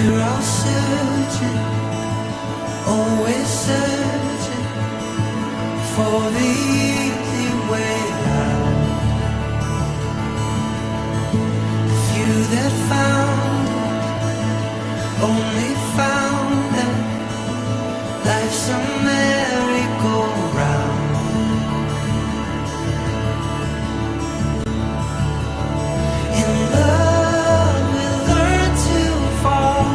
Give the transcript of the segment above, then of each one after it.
We're all searching, always searching for the easy way out. The few that found it only found that life's a merry-go-round. In love we learn to fall,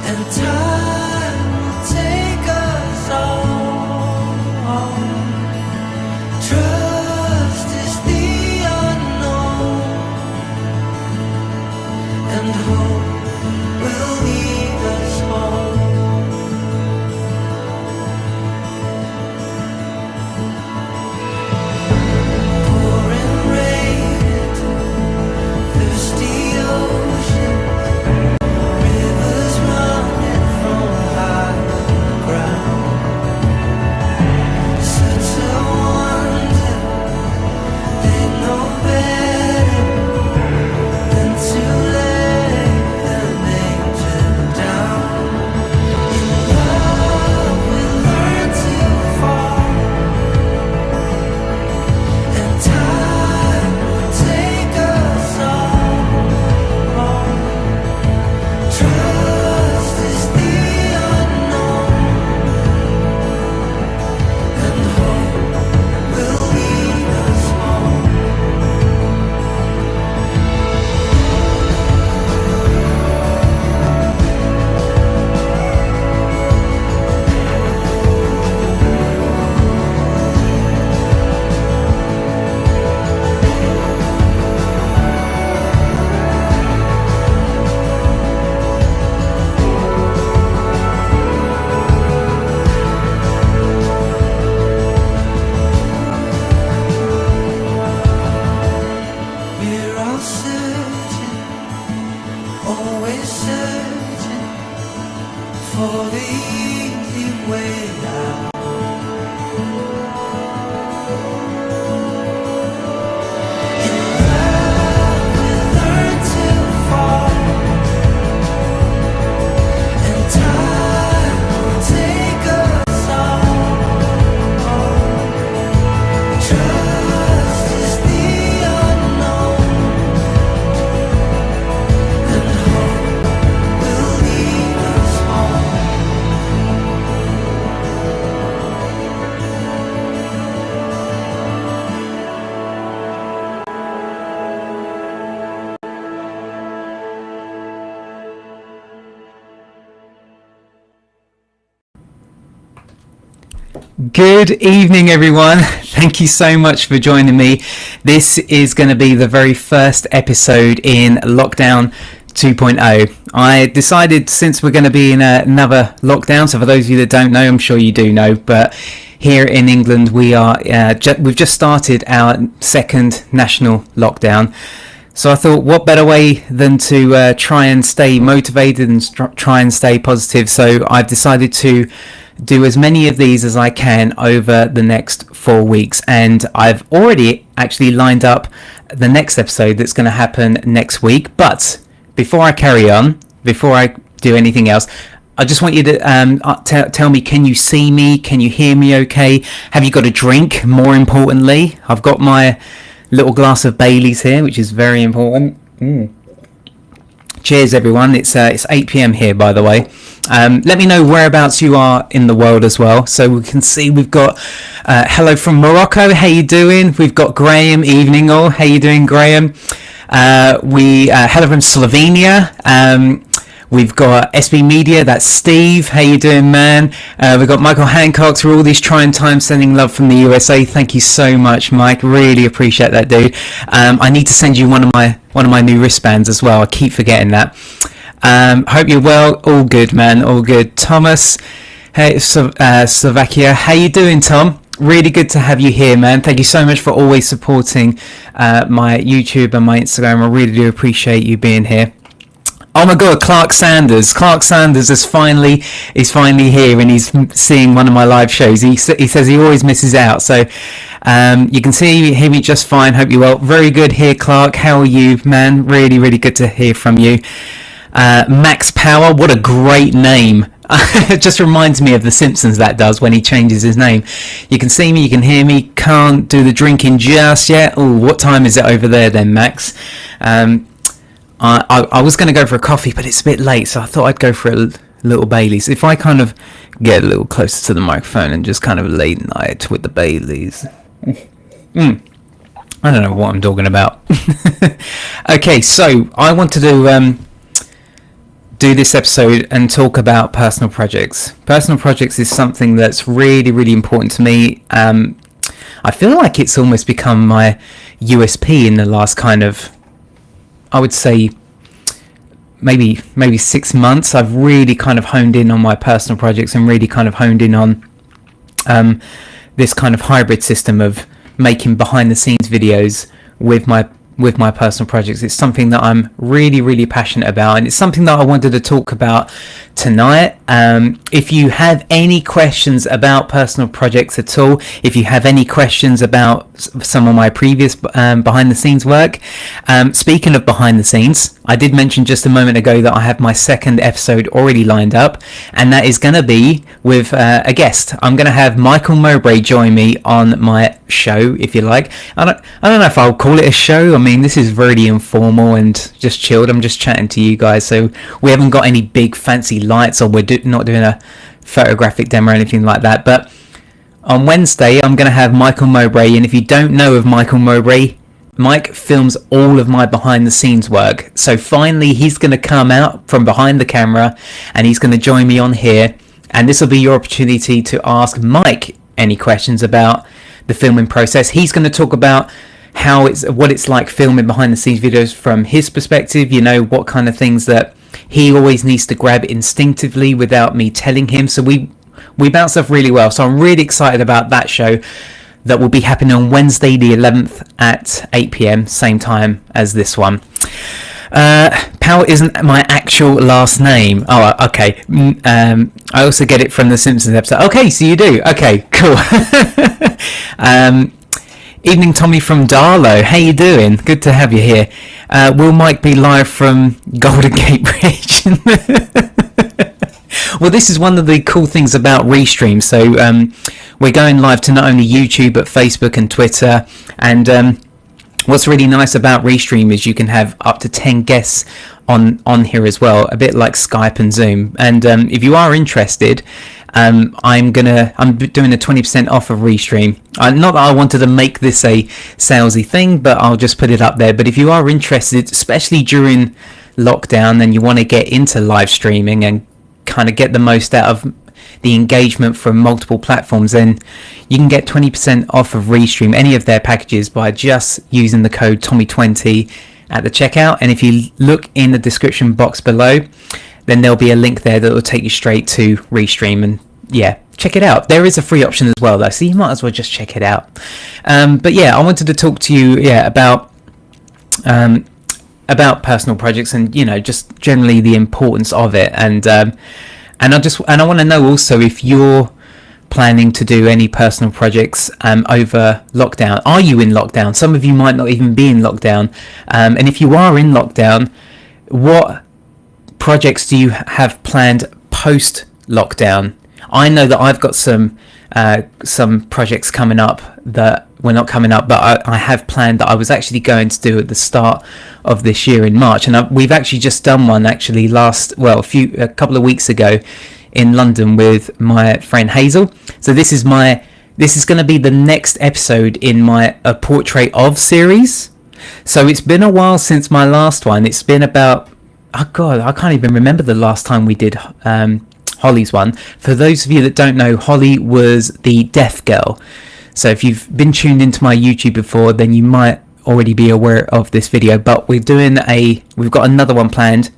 and time will take us all. Trust is the unknown, and hope will lead us home. Pouring rain into thirsty oceans, rivers running from higher ground. Such a wonder, they know better than to lay their nature down. In love we learn to fall, and time will take us all. Trust is the unknown, and hope will lead us home. We're all searching, always searching for the easy way out. In love we learn to fall, and time will take us all. Trust is the unknown, and hope will lead us home. Good evening, everyone. Thank you so much for joining me. This is going to be the very first episode in Lockdown 2.0. I decided, since we're going to be in another lockdown, so for those of you that don't know, I'm sure you do know, but here in England we are we've just started our second national lockdown. So I thought, what better way than to try and stay motivated and try and stay positive. So I've decided to do as many of these as I can over the next 4 weeks, and I've already actually lined up the next episode that's going to happen next week. But before I carry on, before I do anything else, I just want you to tell me, can you see me? Can you hear me okay? Have you got a drink? More importantly, I've got my little glass of Baileys here, which is very important. Cheers, everyone. It's 8 p.m. here, by the way. Let me know whereabouts you are in the world as well, so we can see. We've got hello from Morocco. How you doing? We've got Graham. Evening all. How you doing, Graham? Hello from Slovenia. We've got SB Media, that's Steve. How you doing, man? We've got Michael Hancock through all these trying times, sending love from the USA. Thank you so much, Mike. Really appreciate that, dude. I need to send you one of my new wristbands as well. I keep forgetting that. Hope you're well. All good, man. All good. Thomas, hey, Slovakia. How you doing, Tom? Really good to have you here, man. Thank you so much for always supporting my YouTube and my Instagram. I really do appreciate you being here. Oh my God, Clark Sanders is finally here, and he's seeing one of my live shows. He says he always misses out. So You can hear me just fine. Hope you're well. Very good here, Clark. How are you, man? Really, really good to hear from you. Max Power, what a great name. It just reminds me of The Simpsons, that does, when he changes his name. You can see me, you can hear me, can't do the drinking just yet. Oh, what time is it over there then, Max? I was going to go for a coffee, but it's a bit late, so I thought I'd go for a little Baileys. If I kind of get a little closer to the microphone and just kind of late night with the Baileys. I don't know what I'm talking about. Okay, so I wanted to do this episode and talk about personal projects. Personal projects is something that's really, really important to me. I feel like it's almost become my USP in the last kind of, I would say, maybe 6 months. I've really kind of honed in on my personal projects and really kind of honed in on this kind of hybrid system of making behind the scenes videos with my personal projects. It's something that I'm really, really passionate about, and it's something that I wanted to talk about tonight. If you have any questions about personal projects at all, if you have any questions about some of my previous behind the scenes work, speaking of behind the scenes, I did mention just a moment ago that I have my second episode already lined up, and that is going to be with a guest. I'm going to have Michael Mowbray join me on my show, if you like. I don't know if I'll call it a show. I mean, this is very informal and just chilled. I'm just chatting to you guys, so we haven't got any big fancy lights, or we're not doing a photographic demo or anything like that. But on Wednesday, I'm going to have Michael Mowbray, and if you don't know of Michael Mowbray, Mike films all of my behind the scenes work. So finally, he's going to come out from behind the camera, and he's going to join me on here, and this will be your opportunity to ask Mike any questions about the filming process. He's going to talk about what it's like filming behind the scenes videos from his perspective, what kind of things that he always needs to grab instinctively without me telling him. So we bounce off really well. So I'm really excited about that show that will be happening on Wednesday the 11th at 8 p.m, same time as this one. Power isn't my actual last name. Oh, okay. I also get it from the Simpsons episode. Okay, so you do. Okay, cool. Evening, Tommy from Darlow. How you doing? Good to have you here. Will Mike be live from Golden Gate Bridge? Well, this is one of the cool things about Restream. So we're going live to not only YouTube but Facebook and Twitter. And what's really nice about Restream is you can have up to 10 guests on here as well, a bit like Skype and Zoom. And if you are interested, I'm doing a 20% off of Restream. Not that I wanted to make this a salesy thing, but I'll just put it up there. But if you are interested, especially during lockdown, and you want to get into live streaming and kind of get the most out of the engagement from multiple platforms, then you can get 20% off of Restream, any of their packages, by just using the code Tommy20 at the checkout. And if you look in the description box below, then there'll be a link there that will take you straight to Restream, and yeah, check it out. There is a free option as well though, so you might as well just check it out. But yeah, I wanted to talk to you about personal projects and just generally the importance of it, and I want to know also if you're planning to do any personal projects over lockdown. Are you in lockdown? Some of you might not even be in lockdown, and if you are in lockdown, what projects do you have planned post lockdown? I know that I've got some projects coming up that well, not coming up, but I have planned that I was actually going to do at the start of this year in March, and we've actually just done one actually a couple of weeks ago in London with my friend Hazel. So this is going to be the next episode in my A Portrait Of series. So it's been a while since my last one. It's been about, oh god, I can't even remember the last time we did Holly's one. For those of you that don't know, Holly was the deaf girl. So if you've been tuned into my YouTube before, then you might already be aware of this video. But we've got another one planned,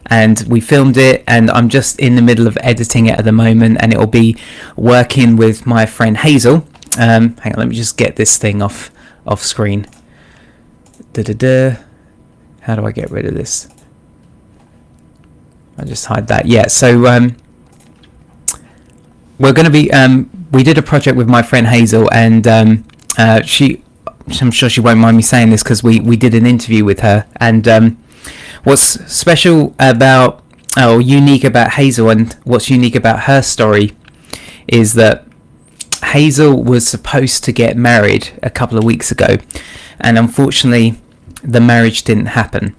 and we filmed it, and I'm just in the middle of editing it at the moment, and it'll be working with my friend Hazel. Hang on, let me just get this thing off screen. How do I get rid of this? I'll just hide that. Yeah, so we're going to be we did a project with my friend Hazel, and I'm sure she won't mind me saying this because we did an interview with her, and what's special about, or unique about Hazel, and what's unique about her story is that Hazel was supposed to get married a couple of weeks ago, and unfortunately the marriage didn't happen.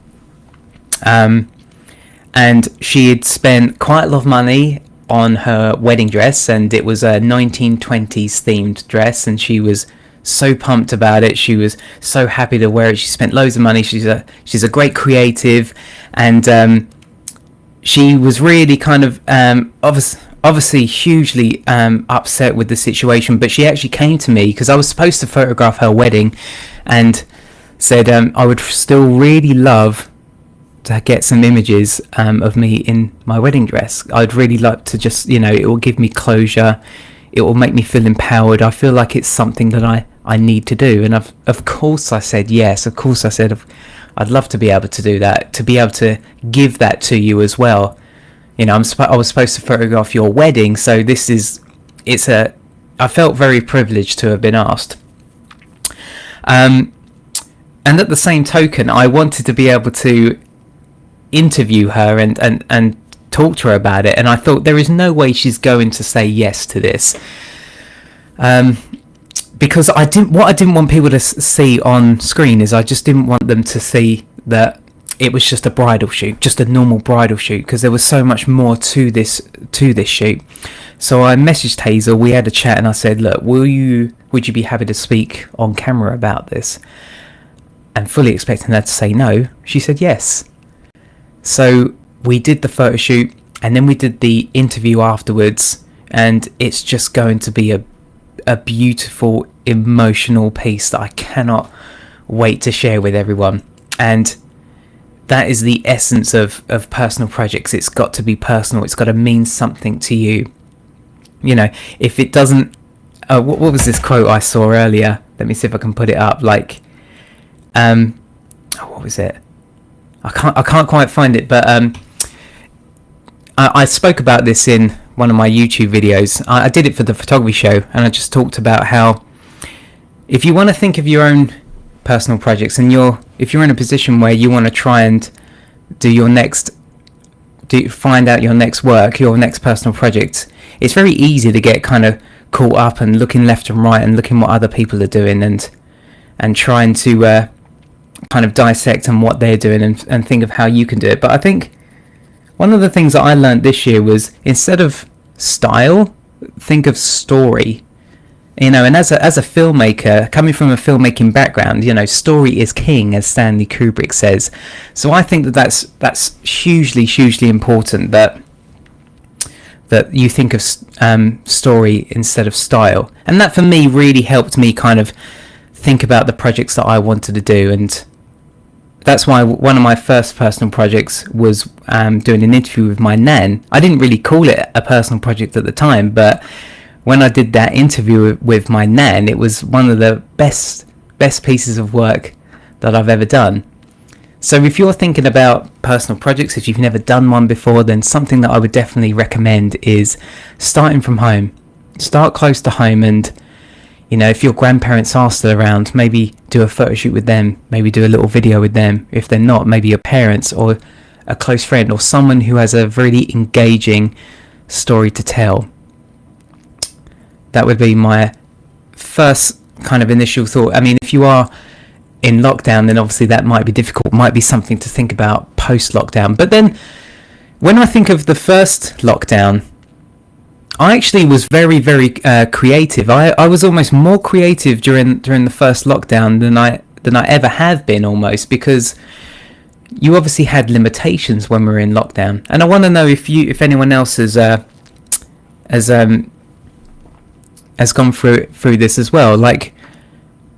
And she had spent quite a lot of money on her wedding dress, and it was a 1920s themed dress, and she was so pumped about it. She was so happy to wear it. She spent loads of money. She's a great creative, and she was really kind of obviously hugely upset with the situation. But she actually came to me because I was supposed to photograph her wedding, and said I would still really love to get some images of me in my wedding dress. I'd really like to just, it will give me closure. It will make me feel empowered. I feel like it's something that I need to do. And of course I said yes. Of course I said I'd love to be able to do that, to be able to give that to you as well. I was supposed to photograph your wedding, so I felt very privileged to have been asked. And at the same token, I wanted to be able to interview her and talk to her about it, and I thought there is no way she's going to say yes to this, because I didn't want people to see on screen is I just didn't want them to see that it was just a bridal shoot, just a normal bridal shoot, because there was so much more to this shoot. So I messaged Hazel, we had a chat, and I said, look, would you be happy to speak on camera about this? And fully expecting her to say no, she said yes. So we did the photo shoot, and then we did the interview afterwards, and it's just going to be a beautiful, emotional piece that I cannot wait to share with everyone. And that is the essence of personal projects. It's got to be personal. It's got to mean something to you. If it doesn't... what was this quote I saw earlier? Let me see if I can put it up. What was it? I can't quite find it, but I spoke about this in one of my YouTube videos. I did it for the photography show, and I just talked about how if you want to think of your own personal projects, and if you're in a position where you want to try and find out your next work, your next personal project, it's very easy to get kind of caught up and looking left and right and looking what other people are doing, and trying to kind of dissect on what they're doing and think of how you can do it. But I think one of the things that I learned this year was, instead of style, think of story. And as a filmmaker, coming from a filmmaking background, story is king, as Stanley Kubrick says. So I think that's hugely, hugely important, that you think of story instead of style. And that for me really helped me kind of think about the projects that I wanted to do. And that's why one of my first personal projects was doing an interview with my nan. I didn't really call it a personal project at the time, but when I did that interview with my nan, it was one of the best pieces of work that I've ever done. So if you're thinking about personal projects, if you've never done one before, then something that I would definitely recommend is starting from home. Start close to home, and if your grandparents are still around, maybe do a photo shoot with them, maybe do a little video with them. If they're not, maybe your parents or a close friend or someone who has a really engaging story to tell. That would be my first kind of initial thought. I mean, if you are in lockdown, then obviously that might be difficult, might be something to think about post-lockdown. But then when I think of the first lockdown, I actually was very, very creative. I was almost more creative during the first lockdown than I ever have been, almost, because you obviously had limitations when we were in lockdown. And I want to know if anyone else has gone through this as well. Like,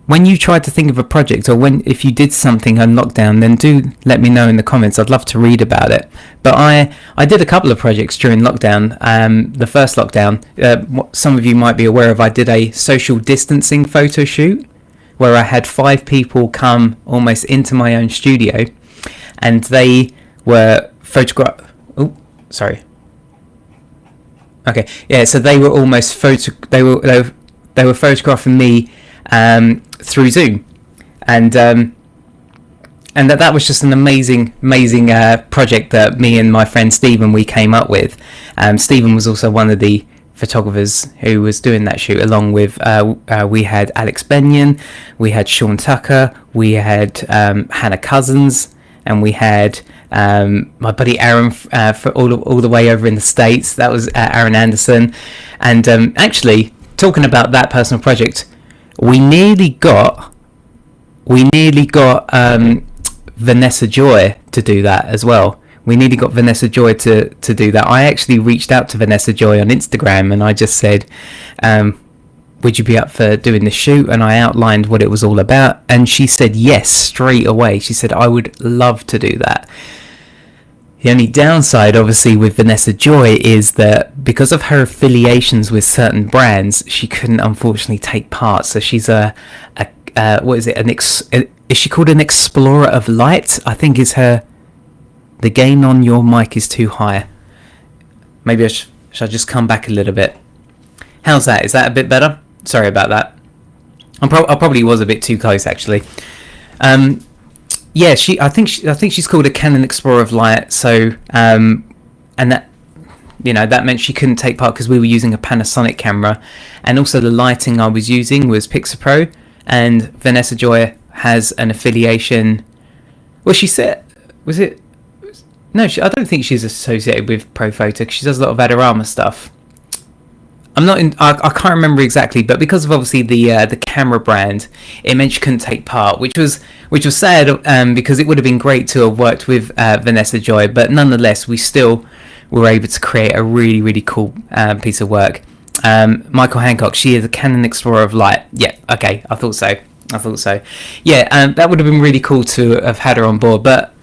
when you tried to think of a project, or if you did something on lockdown, then do let me know in the comments. I'd love to read about it. But I did a couple of projects during lockdown. The first lockdown, some of you might be aware of, I did a social distancing photo shoot where I had 5 people come almost into my own studio, and they were Okay, yeah. So they were almost they were photographing me through Zoom, and that was just an amazing project that me and my friend Stephen we came up with. Stephen was also one of the photographers who was doing that shoot, along with we had Alex Benyon, we had Sean Tucker, we had Hannah Cousins, and we had my buddy Aaron for all the way over in the States. That was Aaron Anderson. And actually, talking about that personal project, we nearly got Vanessa Joy to do that as well. We nearly got Vanessa Joy to do that. I actually reached out to Vanessa Joy on Instagram, and I just said, would you be up for doing the shoot? And I outlined what it was all about, and she said yes straight away. She said, I would love to do that. The only downside, obviously, with Vanessa Joy is that because of her affiliations with certain brands, she couldn't unfortunately take part. So she's what is it? Is she called an explorer of light? I think is her. The gain on your mic is too high. Maybe should I just come back a little bit? How's that? Is that a bit better? Sorry about that. I probably was a bit too close, actually. Yeah, I think she's called a Canon Explorer of Light. So, and that, that meant she couldn't take part because we were using a Panasonic camera, and also the lighting I was using was Pixapro. And Vanessa Joy has an affiliation. Well, she said, was it? No, I don't think she's associated with Profoto because she does a lot of Adorama stuff. I can't remember exactly, but because of obviously the camera brand, it meant she couldn't take part, which was sad because it would have been great to have worked with Vanessa Joy, but nonetheless we still were able to create a really, really cool piece of work. Michael Hancock, she is a Canon Explorer of Light. Yeah, okay, I thought so. Yeah, that would have been really cool to have had her on board. But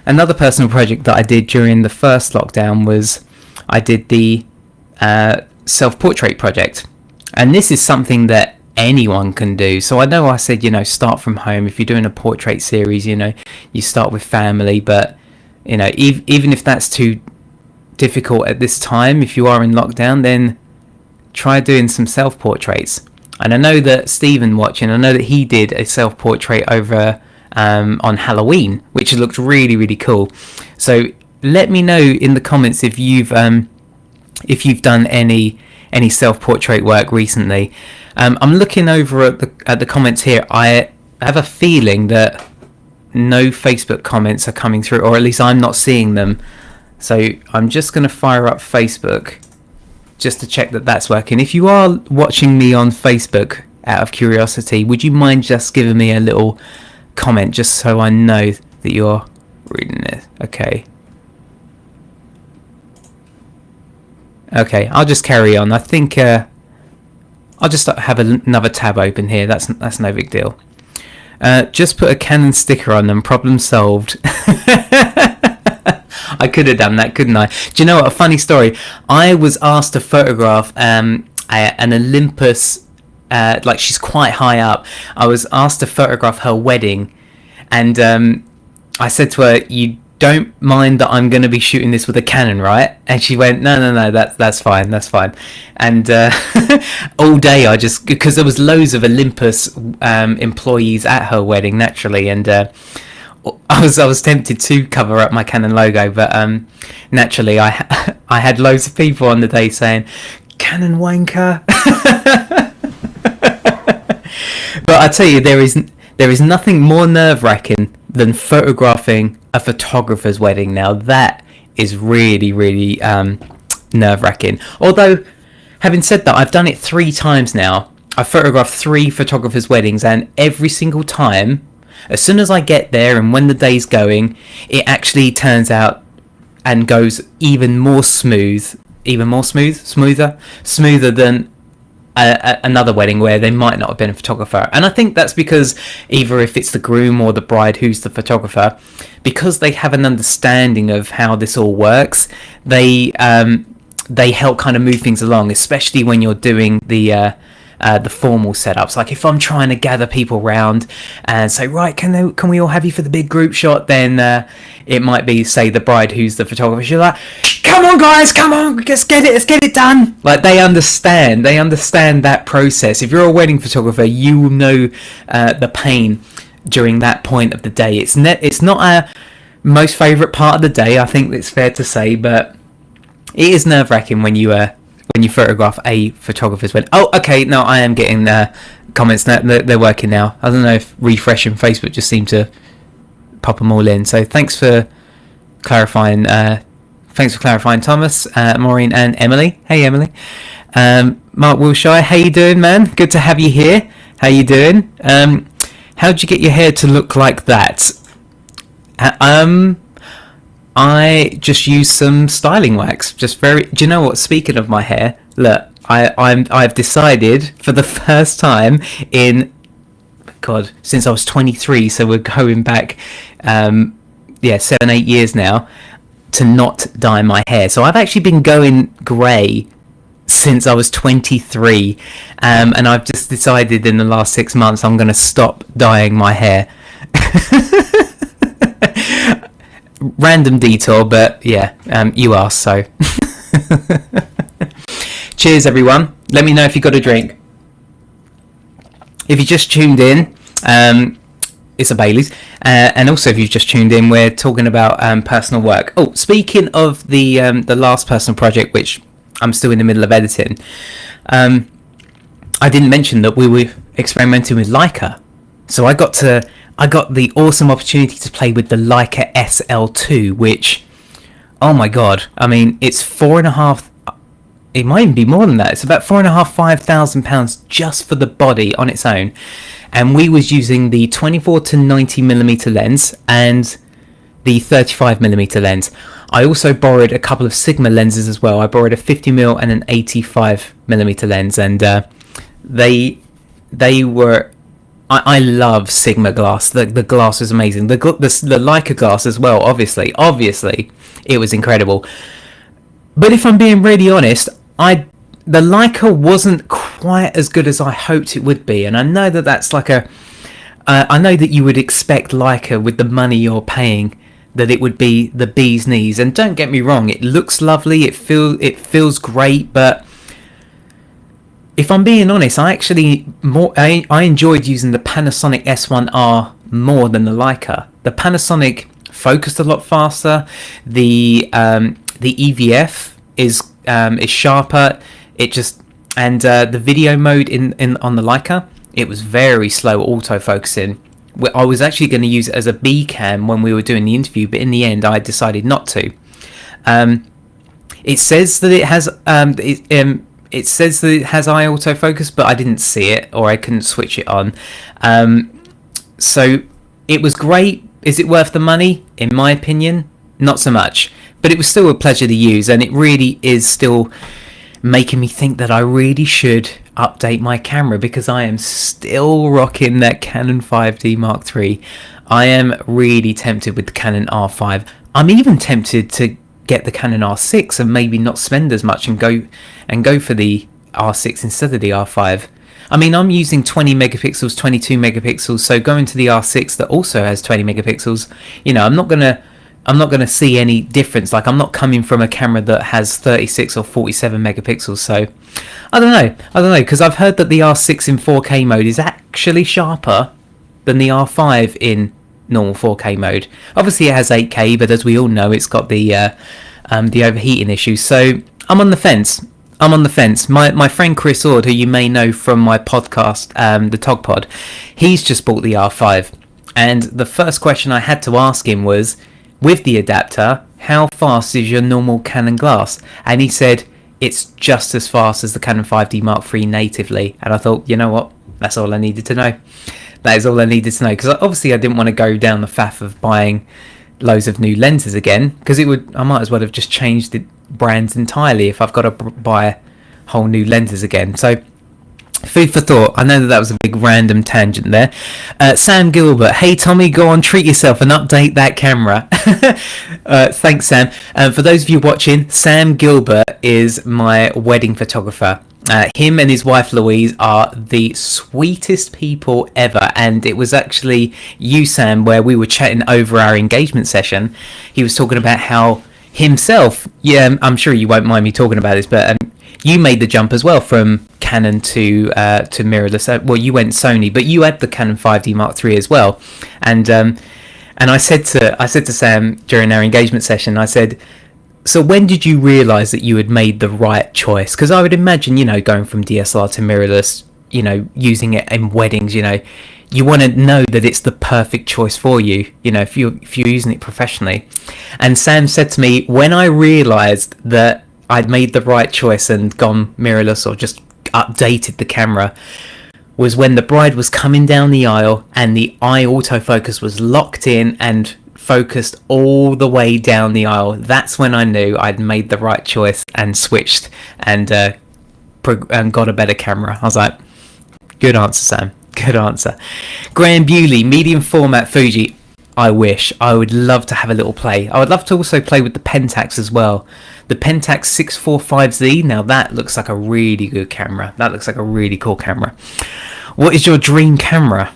another personal project that I did during the first lockdown was I did the self-portrait project, and this is something that anyone can do. So I know I said start from home. If you're doing a portrait series, you start with family, but even if that's too difficult at this time, if you are in lockdown, then try doing some self-portraits. And I know that Stephen watching, I know that he did a self-portrait over on Halloween, which looked really, really cool. So let me know in the comments if you've done any self-portrait work recently. I'm looking over at the comments here. I have a feeling that no Facebook comments are coming through, or at least I'm not seeing them. So I'm just going to fire up Facebook just to check that that's working. If you are watching me on Facebook out of curiosity, would you mind just giving me a little comment just so I know that you're reading it? Okay, I'll just carry on. I think I'll just have another tab open here. That's no big deal. Just put a Canon sticker on them. Problem solved. I could have done that, couldn't I? Do you know what? A funny story. I was asked to photograph an Olympus. Like, she's quite high up. I was asked to photograph her wedding, and I said to her, "You don't mind that I'm going to be shooting this with a Canon, right?" And she went, no, that's fine. And all day I just, because there was loads of Olympus employees at her wedding, naturally, and I was tempted to cover up my Canon logo, but naturally I had loads of people on the day saying, "Canon wanker." But I tell you, there is nothing more nerve-wracking than photographing a photographer's wedding. Now that is really, really nerve-wracking. Although, having said that, I've done it 3 times now. I've photographed 3 photographers' weddings, and every single time, as soon as I get there and when the day's going, it actually turns out and goes even more smoother than another wedding where they might not have been a photographer. And I think that's because either if it's the groom or the bride who's the photographer, because they have an understanding of how this all works, they help kind of move things along, especially when you're doing the the formal setups. Like if I'm trying to gather people round and say, right, can we all have you for the big group shot, then it might be, say, the bride who's the photographer. She's like, come on guys, come on, let's get it done. Like they understand that process. If you're a wedding photographer, you will know the pain during that point of the day. It's not our most favourite part of the day, I think it's fair to say, but it is nerve-wracking when you photograph a photographer's wedding. Oh, okay, no, I am getting comments now. They're working now. I don't know if refreshing Facebook just seemed to pop them all in. So thanks for clarifying. Thomas, Maureen, and Emily. Hey, Emily. Mark Wilshire, how you doing, man? Good to have you here. How you doing? How'd you get your hair to look like that? I just used some styling wax. Do you know what? Speaking of my hair, look, I've decided for the first time since I was 23. So we're going back, 7-8 years now, to not dye my hair. So I've actually been going grey since I was 23, and I've just decided in the last 6 months I'm going to stop dyeing my hair. Random detour, but yeah, you asked, so. Cheers, everyone. Let me know if you got a drink. If you just tuned in, it's a Bailey's, and also if you've just tuned in, we're talking about personal work. Oh, speaking of the last personal project, which I'm still in the middle of editing, I didn't mention that we were experimenting with Leica, so I got the awesome opportunity to play with the Leica SL2, which, oh my god, I mean, it's £4,500, it might even be more than that, it's about £4,500-5,000 just for the body on its own. And we was using the 24 to 90mm lens and the 35mm lens. I also borrowed a couple of Sigma lenses as well. I borrowed a 50mm and an 85mm lens, and they were... I love Sigma glass. The glass was amazing. The Leica glass as well, obviously, it was incredible. But if I'm being really honest, the Leica wasn't quite as good as I hoped it would be, and I know that that's like I know that you would expect Leica, with the money you're paying, that it would be the bee's knees. And don't get me wrong, it looks lovely, it feels great, but if I'm being honest, I enjoyed using the Panasonic S1R more than the Leica. The Panasonic focused a lot faster. The EVF is sharper. The video mode on the Leica, it was very slow autofocusing. I was actually going to use it as a B cam when we were doing the interview, but in the end I decided not to. It says that it has it says that it has eye autofocus, but I didn't see it, or I couldn't switch it on. So it was great. Is it worth the money? In my opinion, not so much. But it was still a pleasure to use, and it really is still making me think that I really should update my camera, because I am still rocking that Canon 5D Mark III. I am really tempted with the Canon R5. I'm even tempted to get the Canon R6 and maybe not spend as much and go for the R6 instead of the R5. I mean, I'm using 20 megapixels, 22 megapixels, so going to the R6 that also has 20 megapixels, you know, I'm not gonna see any difference. Like, I'm not coming from a camera that has 36 or 47 megapixels, so I don't know, because I've heard that the R6 in 4K mode is actually sharper than the R5 in normal 4K mode. Obviously it has 8K, but as we all know, it's got the overheating issue. So I'm on the fence. My friend Chris Ord, who you may know from my podcast, the Tog Pod, he's just bought the R5, and the first question I had to ask him was, with the adapter, how fast is your normal Canon glass? And he said it's just as fast as the Canon 5D Mark III natively. And I thought, you know what, that's all I needed to know. That is all I needed to know, because obviously I didn't want to go down the faff of buying loads of new lenses again, because I might as well have just changed the brands entirely if I've got to buy whole new lenses again. So food for thought. I know that was a big random tangent there. Sam Gilbert, hey Tommy, go on, treat yourself and update that camera. Thanks, Sam. For those of you watching, Sam Gilbert is my wedding photographer. Him and his wife Louise are the sweetest people ever, and it was actually you, Sam, where we were chatting over our engagement session. He was talking about how himself, yeah, I'm sure you won't mind me talking about this, but you made the jump as well from Canon to mirrorless. Well, you went Sony, but you had the Canon 5D Mark III as well, and I said to Sam during our engagement session, I said, so when did you realise that you had made the right choice? Because I would imagine, you know, going from DSLR to mirrorless, you know, using it in weddings, you know, you want to know that it's the perfect choice for you, you know, if you're using it professionally. And Sam said to me, when I realised that I'd made the right choice and gone mirrorless or just updated the camera, was when the bride was coming down the aisle and the eye autofocus was locked in and focused all the way down the aisle. That's when I knew I'd made the right choice and switched and got a better camera. I was like, good answer, Sam. Good answer. Graham Bewley, medium format Fuji. I wish. I would love to have a little play. I would love to also play with the Pentax as well. The Pentax 645Z. Now that looks like a really good camera. That looks like a really cool camera. What is your dream camera?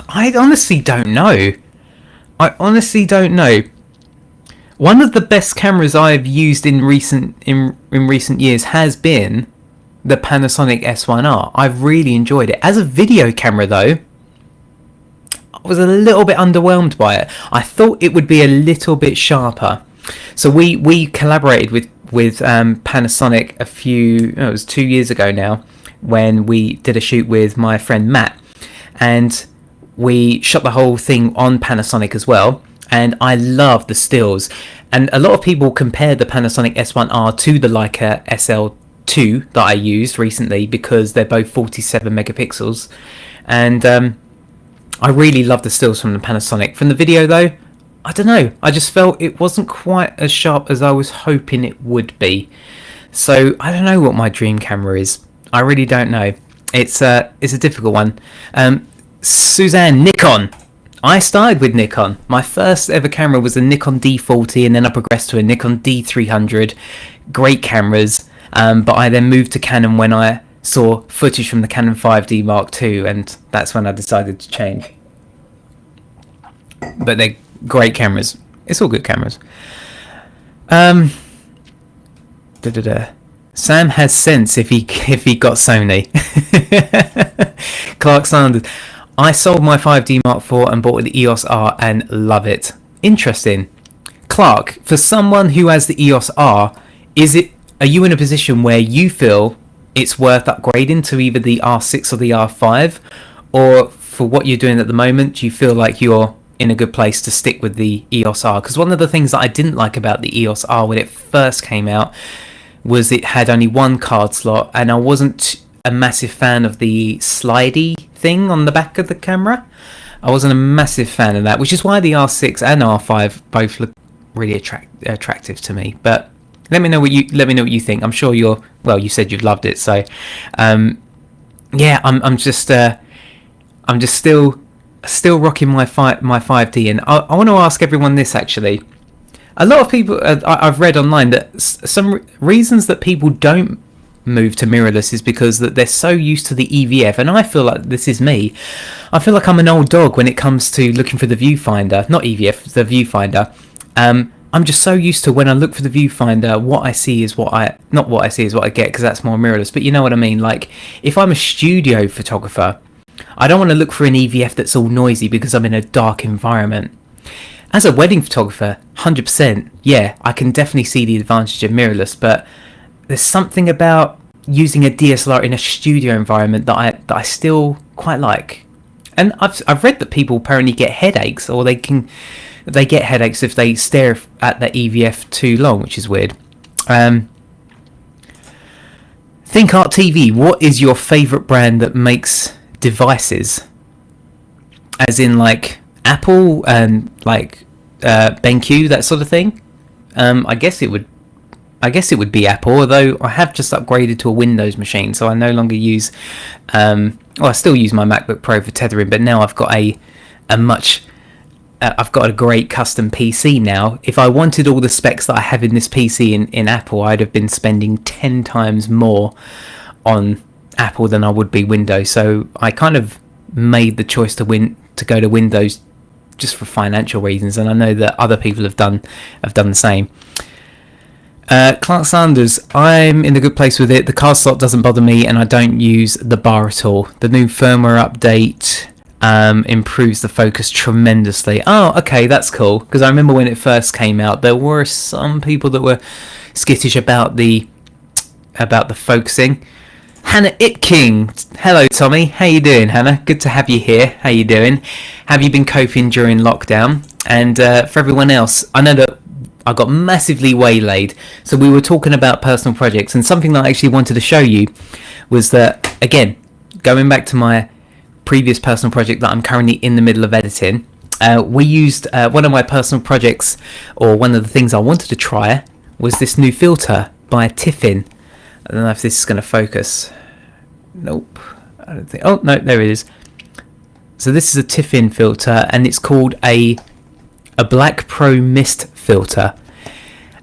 I honestly don't know. One of the best cameras I've used in recent years has been the Panasonic S1R. I've really enjoyed it. As a video camera though, I was a little bit underwhelmed by it. I thought it would be a little bit sharper. So we collaborated with Panasonic it was 2 years ago now, when we did a shoot with my friend Matt, and we shot the whole thing on Panasonic as well, and I love the stills. And a lot of people compare the Panasonic S1R to the Leica SL2 that I used recently because they're both 47 megapixels, and I really love the stills from the Panasonic. From the video though, I don't know, I just felt it wasn't quite as sharp as I was hoping it would be. So I don't know what my dream camera is. I really don't know. It's a difficult one. Suzanne, Nikon. I started with Nikon. My first ever camera was a Nikon D40, and then I progressed to a Nikon D300. Great cameras, but I then moved to Canon when I saw footage from the Canon 5D Mark II, and that's when I decided to change. But they're great cameras. It's all good cameras. Sam has sense if he got Sony. Clark Sanders. I sold my 5D Mark IV and bought the EOS R and love it. Interesting. Clark, for someone who has the EOS R, are you in a position where you feel it's worth upgrading to either the R6 or the R5? Or for what you're doing at the moment, do you feel like you're in a good place to stick with the EOS R? Because one of the things that I didn't like about the EOS R when it first came out was it had only one card slot, and I wasn't a massive fan of the slidey thing on the back of the camera. I wasn't a massive fan of that, which is why the R6 and R5 both look really attractive to me. But let me know what you think. I'm sure you said you've loved it, so yeah, I'm just still rocking my 5D, and I want to ask everyone this actually. A lot of people I've read online that some reasons that people don't move to mirrorless is because that they're so used to the EVF, and I feel like this is me. I feel like I'm an old dog when it comes to looking for the viewfinder, not EVF, the viewfinder. I'm just so used to when I look for the viewfinder, what I see is what I get, because that's more mirrorless. But you know what I mean? Like if I'm a studio photographer, I don't want to look for an EVF that's all noisy because I'm in a dark environment. As a wedding photographer, 100%, yeah, I can definitely see the advantage of mirrorless, but there's something about using a DSLR in a studio environment that I still quite like. And I've read that people apparently get headaches, or they get headaches if they stare at the EVF too long, which is weird. Think Art TV, what is your favourite brand that makes devices? As in like Apple and like BenQ, that sort of thing. I guess it would be Apple, although I have just upgraded to a Windows machine, so I no longer use I still use my MacBook Pro for tethering, but now I've got a much I've got a great custom PC now. If I wanted all the specs that I have in this PC in Apple, I'd have been spending 10 times more on Apple than I would be Windows. So I kind of made the choice to go to Windows just for financial reasons, and I know that other people have done the same. Clark Sanders, I'm in a good place with it. The card slot doesn't bother me, and I don't use the bar at all. The new firmware update improves the focus tremendously. Oh, okay, that's cool, because I remember when it first came out, there were some people that were skittish about the focusing. Hannah It King, hello Tommy, how you doing, Hannah? Good to have you here. How you doing? Have you been coping during lockdown? And for everyone else, I know that I got massively waylaid. So we were talking about personal projects, and something that I actually wanted to show you was that, again, going back to my previous personal project that I'm currently in the middle of editing, we used one of my personal projects, or one of the things I wanted to try, was this new filter by Tiffin. I don't know if this is going to focus. Nope. I don't think. Oh, no, there it is. So this is a Tiffin filter, and it's called a Black Pro Mist filter.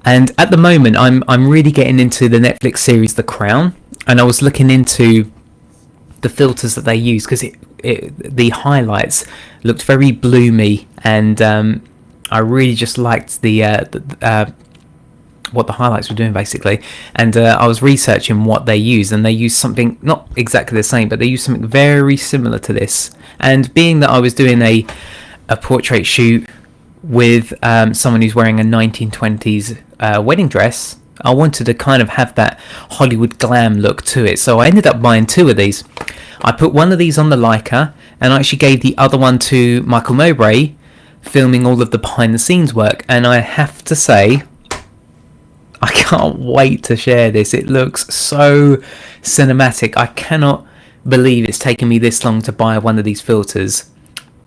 And at the moment, I'm really getting into the Netflix series The Crown, and I was looking into the filters that they use, because the highlights looked very bloomy, and I really just liked the what the highlights were doing, basically. And I was researching what they use, and they use something not exactly the same, but they use something very similar to this. And being that I was doing a portrait shoot with someone who's wearing a 1920s wedding dress, I wanted to kind of have that Hollywood glam look to it. So I ended up buying two of these. I put one of these on the Leica, and I actually gave the other one to Michael Mowbray, filming all of the behind the scenes work. And I have to say, I can't wait to share this. It looks so cinematic. I cannot believe it's taken me this long to buy one of these filters.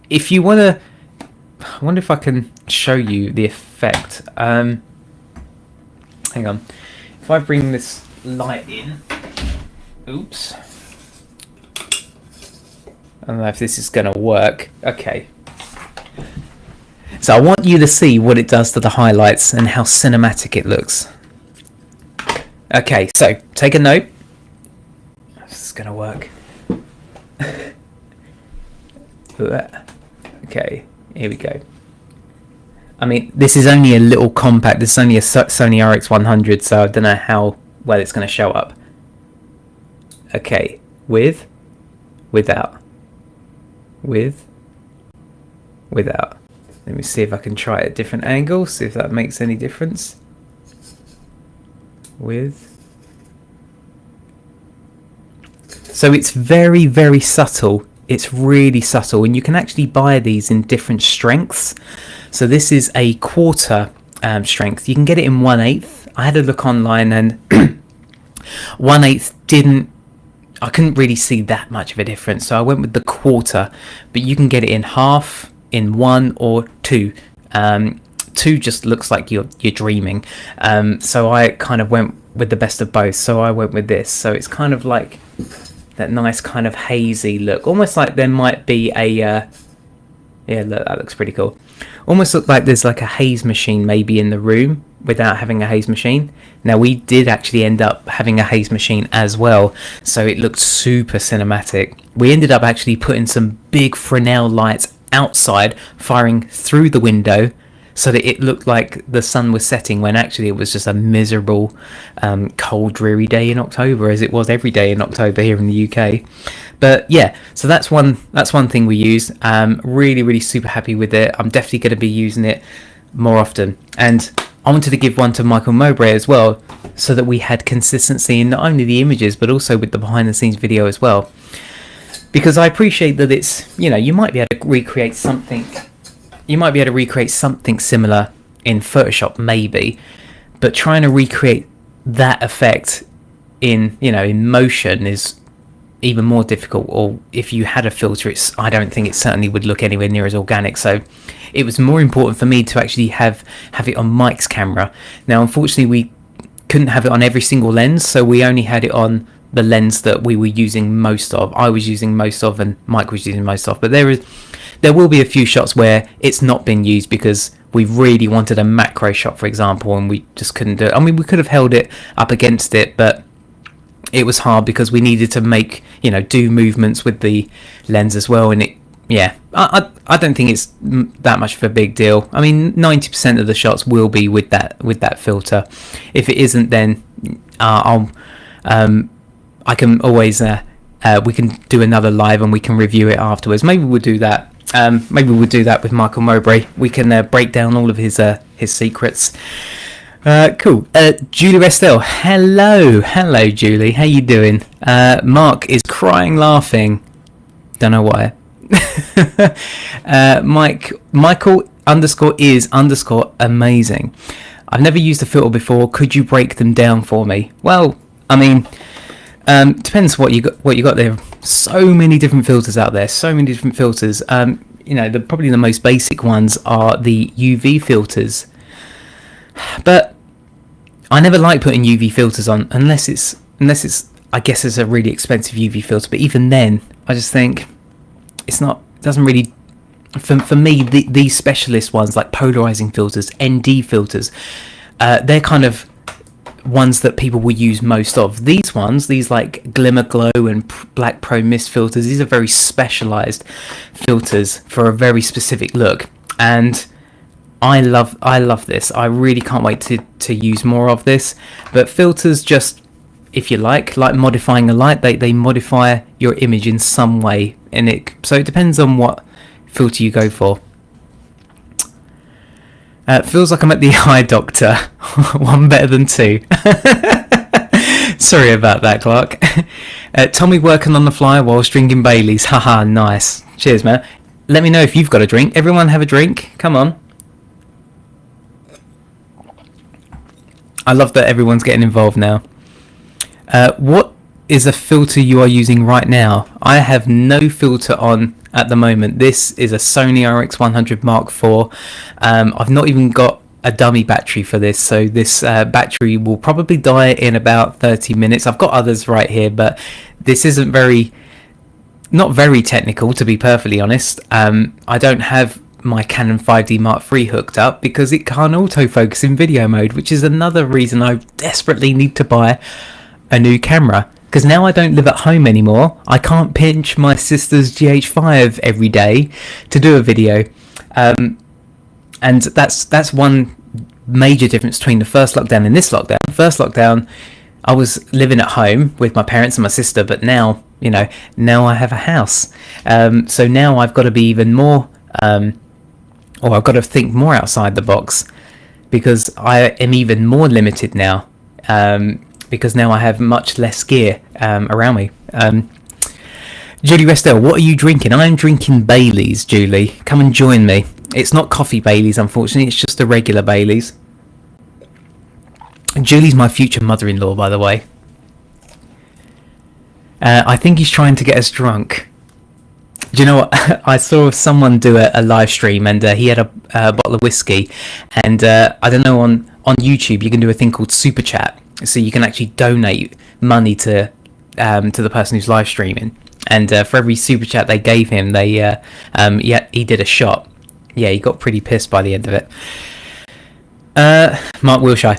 If you want to, I wonder if I can show you the effect. Hang on. If I bring this light in, oops. I don't know if this is going to work. Okay. So I want you to see what it does to the highlights and how cinematic it looks. Okay, so take a note. This is going to work. Okay, here we go. I mean, this is only a little compact. This is only a Sony RX100, so I don't know how well it's going to show up. Okay, with, without, with, without. Let me see if I can try it at different angles, see if that makes any difference. With. So it's very, very subtle. It's really subtle, and you can actually buy these in different strengths. So this is a quarter strength. You can get it in 1/8. I had a look online, and 1/8 I couldn't really see that much of a difference, so I went with the quarter. But you can get it in half, in 1 or 2. 2 just looks like you're dreaming. So I kind of went with the best of both. So I went with this. So it's kind of like that nice kind of hazy look, almost like there might be a yeah, look, that looks pretty cool. Almost look like there's like a haze machine maybe in the room without having a haze machine. Now we did actually end up having a haze machine as well, so it looked super cinematic. We ended up actually putting some big Fresnel lights outside firing through the window, so that it looked like the sun was setting, when actually it was just a miserable, cold, dreary day in October, as it was every day in October here in the UK. But yeah, so that's one thing we use. Really, really super happy with it. I'm definitely going to be using it more often. And I wanted to give one to Michael Mowbray as well, so that we had consistency in not only the images, but also with the behind the scenes video as well. Because I appreciate that it's, you know, you might be able to recreate something similar in Photoshop maybe, but trying to recreate that effect in motion is even more difficult. Or if you had a filter, I don't think it certainly would look anywhere near as organic. So it was more important for me to actually have it on Mike's camera. Now unfortunately we couldn't have it on every single lens, so we only had it on the lens that we were using most of. I was using most of, and Mike was using most of. But there There will be a few shots where it's not been used because we really wanted a macro shot, for example, and we just couldn't do it. I mean, we could have held it up against it, but it was hard because we needed to make, do movements with the lens as well. And I don't think it's that much of a big deal. I mean, 90% of the shots will be with that filter. If it isn't, then I can always we can do another live and we can review it afterwards. Maybe we'll do that. Maybe we'll do that with Michael Mowbray. We can break down all of his secrets. Cool. Julie Restel. Hello, Julie. How you doing? Mark is crying laughing. Don't know why. Michael _is_ amazing. I've never used a filter before. Could you break them down for me? Well, I mean, depends what you got there. So many different filters out there. Probably the most basic ones are the UV filters. But I never like putting UV filters on unless it's I guess it's a really expensive UV filter. But even then, I just think doesn't really, for me, these specialist ones like polarizing filters, ND filters, they're kind of ones that people will use most of. These like Glimmer Glow and Black Pro Mist filters, these are very specialized filters for a very specific look, and I love this. I really can't wait to use more of this. But filters, just, if you like modifying a light, they modify your image in some way, so it depends on what filter you go for. Feels like I'm at the eye doctor. One better than two. Sorry about that, Clark. Tommy working on the fly whilst drinking Baileys. Haha, nice. Cheers, man. Let me know if you've got a drink. Everyone have a drink. Come on. I love that everyone's getting involved now. What is a filter you are using right now? I have no filter on at the moment. This is a Sony RX100 Mark IV. I've not even got a dummy battery for this, so this battery will probably die in about 30 minutes. I've got others right here, but this isn't not very technical, to be perfectly honest. I don't have my Canon 5D Mark III hooked up because it can't autofocus in video mode, which is another reason I desperately need to buy a new camera, because now I don't live at home anymore. I can't pinch my sister's GH5 every day to do a video, and that's one major difference between the first lockdown and this lockdown. First lockdown, I was living at home with my parents and my sister, but now I have a house, so now I've got to be even more or I've got to think more outside the box, because I am even more limited now, because now I have much less gear around me. Julie Restel, what are you drinking? I'm drinking Baileys, Julie. Come and join me. It's not coffee Baileys, unfortunately. It's just a regular Baileys. Julie's my future mother-in-law, by the way. I think he's trying to get us drunk. Do you know what? I saw someone do a live stream, and he had a bottle of whiskey, and I don't know, on YouTube you can do a thing called super chat, so you can actually donate money to the person who's live streaming, and for every super chat they gave him, he did a shot. Yeah, he got pretty pissed by the end of it. Mark Wilshire,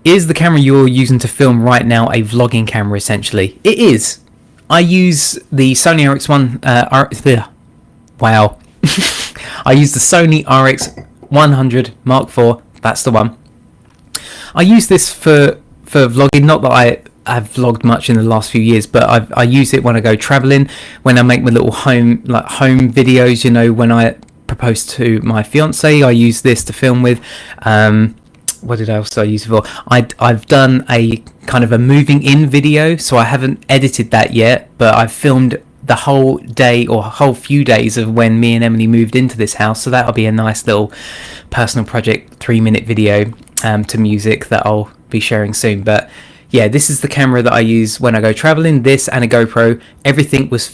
is the camera you're using to film right now a vlogging camera essentially? It is. I use the Sony RX1. Wow. I use the Sony RX100 Mark IV. That's the one. I use this for vlogging. Not that I have vlogged much in the last few years, but I use it when I go traveling, when I make my little home videos. When I propose to my fiance, I use this to film with. What did I also use it for? I've done a kind of a moving in video, so I haven't edited that yet, but I've filmed the whole day or whole few days of when me and Emily moved into this house, so that'll be a nice little personal project 3-minute video to music that I'll be sharing soon. But yeah, this is the camera that I use when I go traveling. This and a GoPro, everything is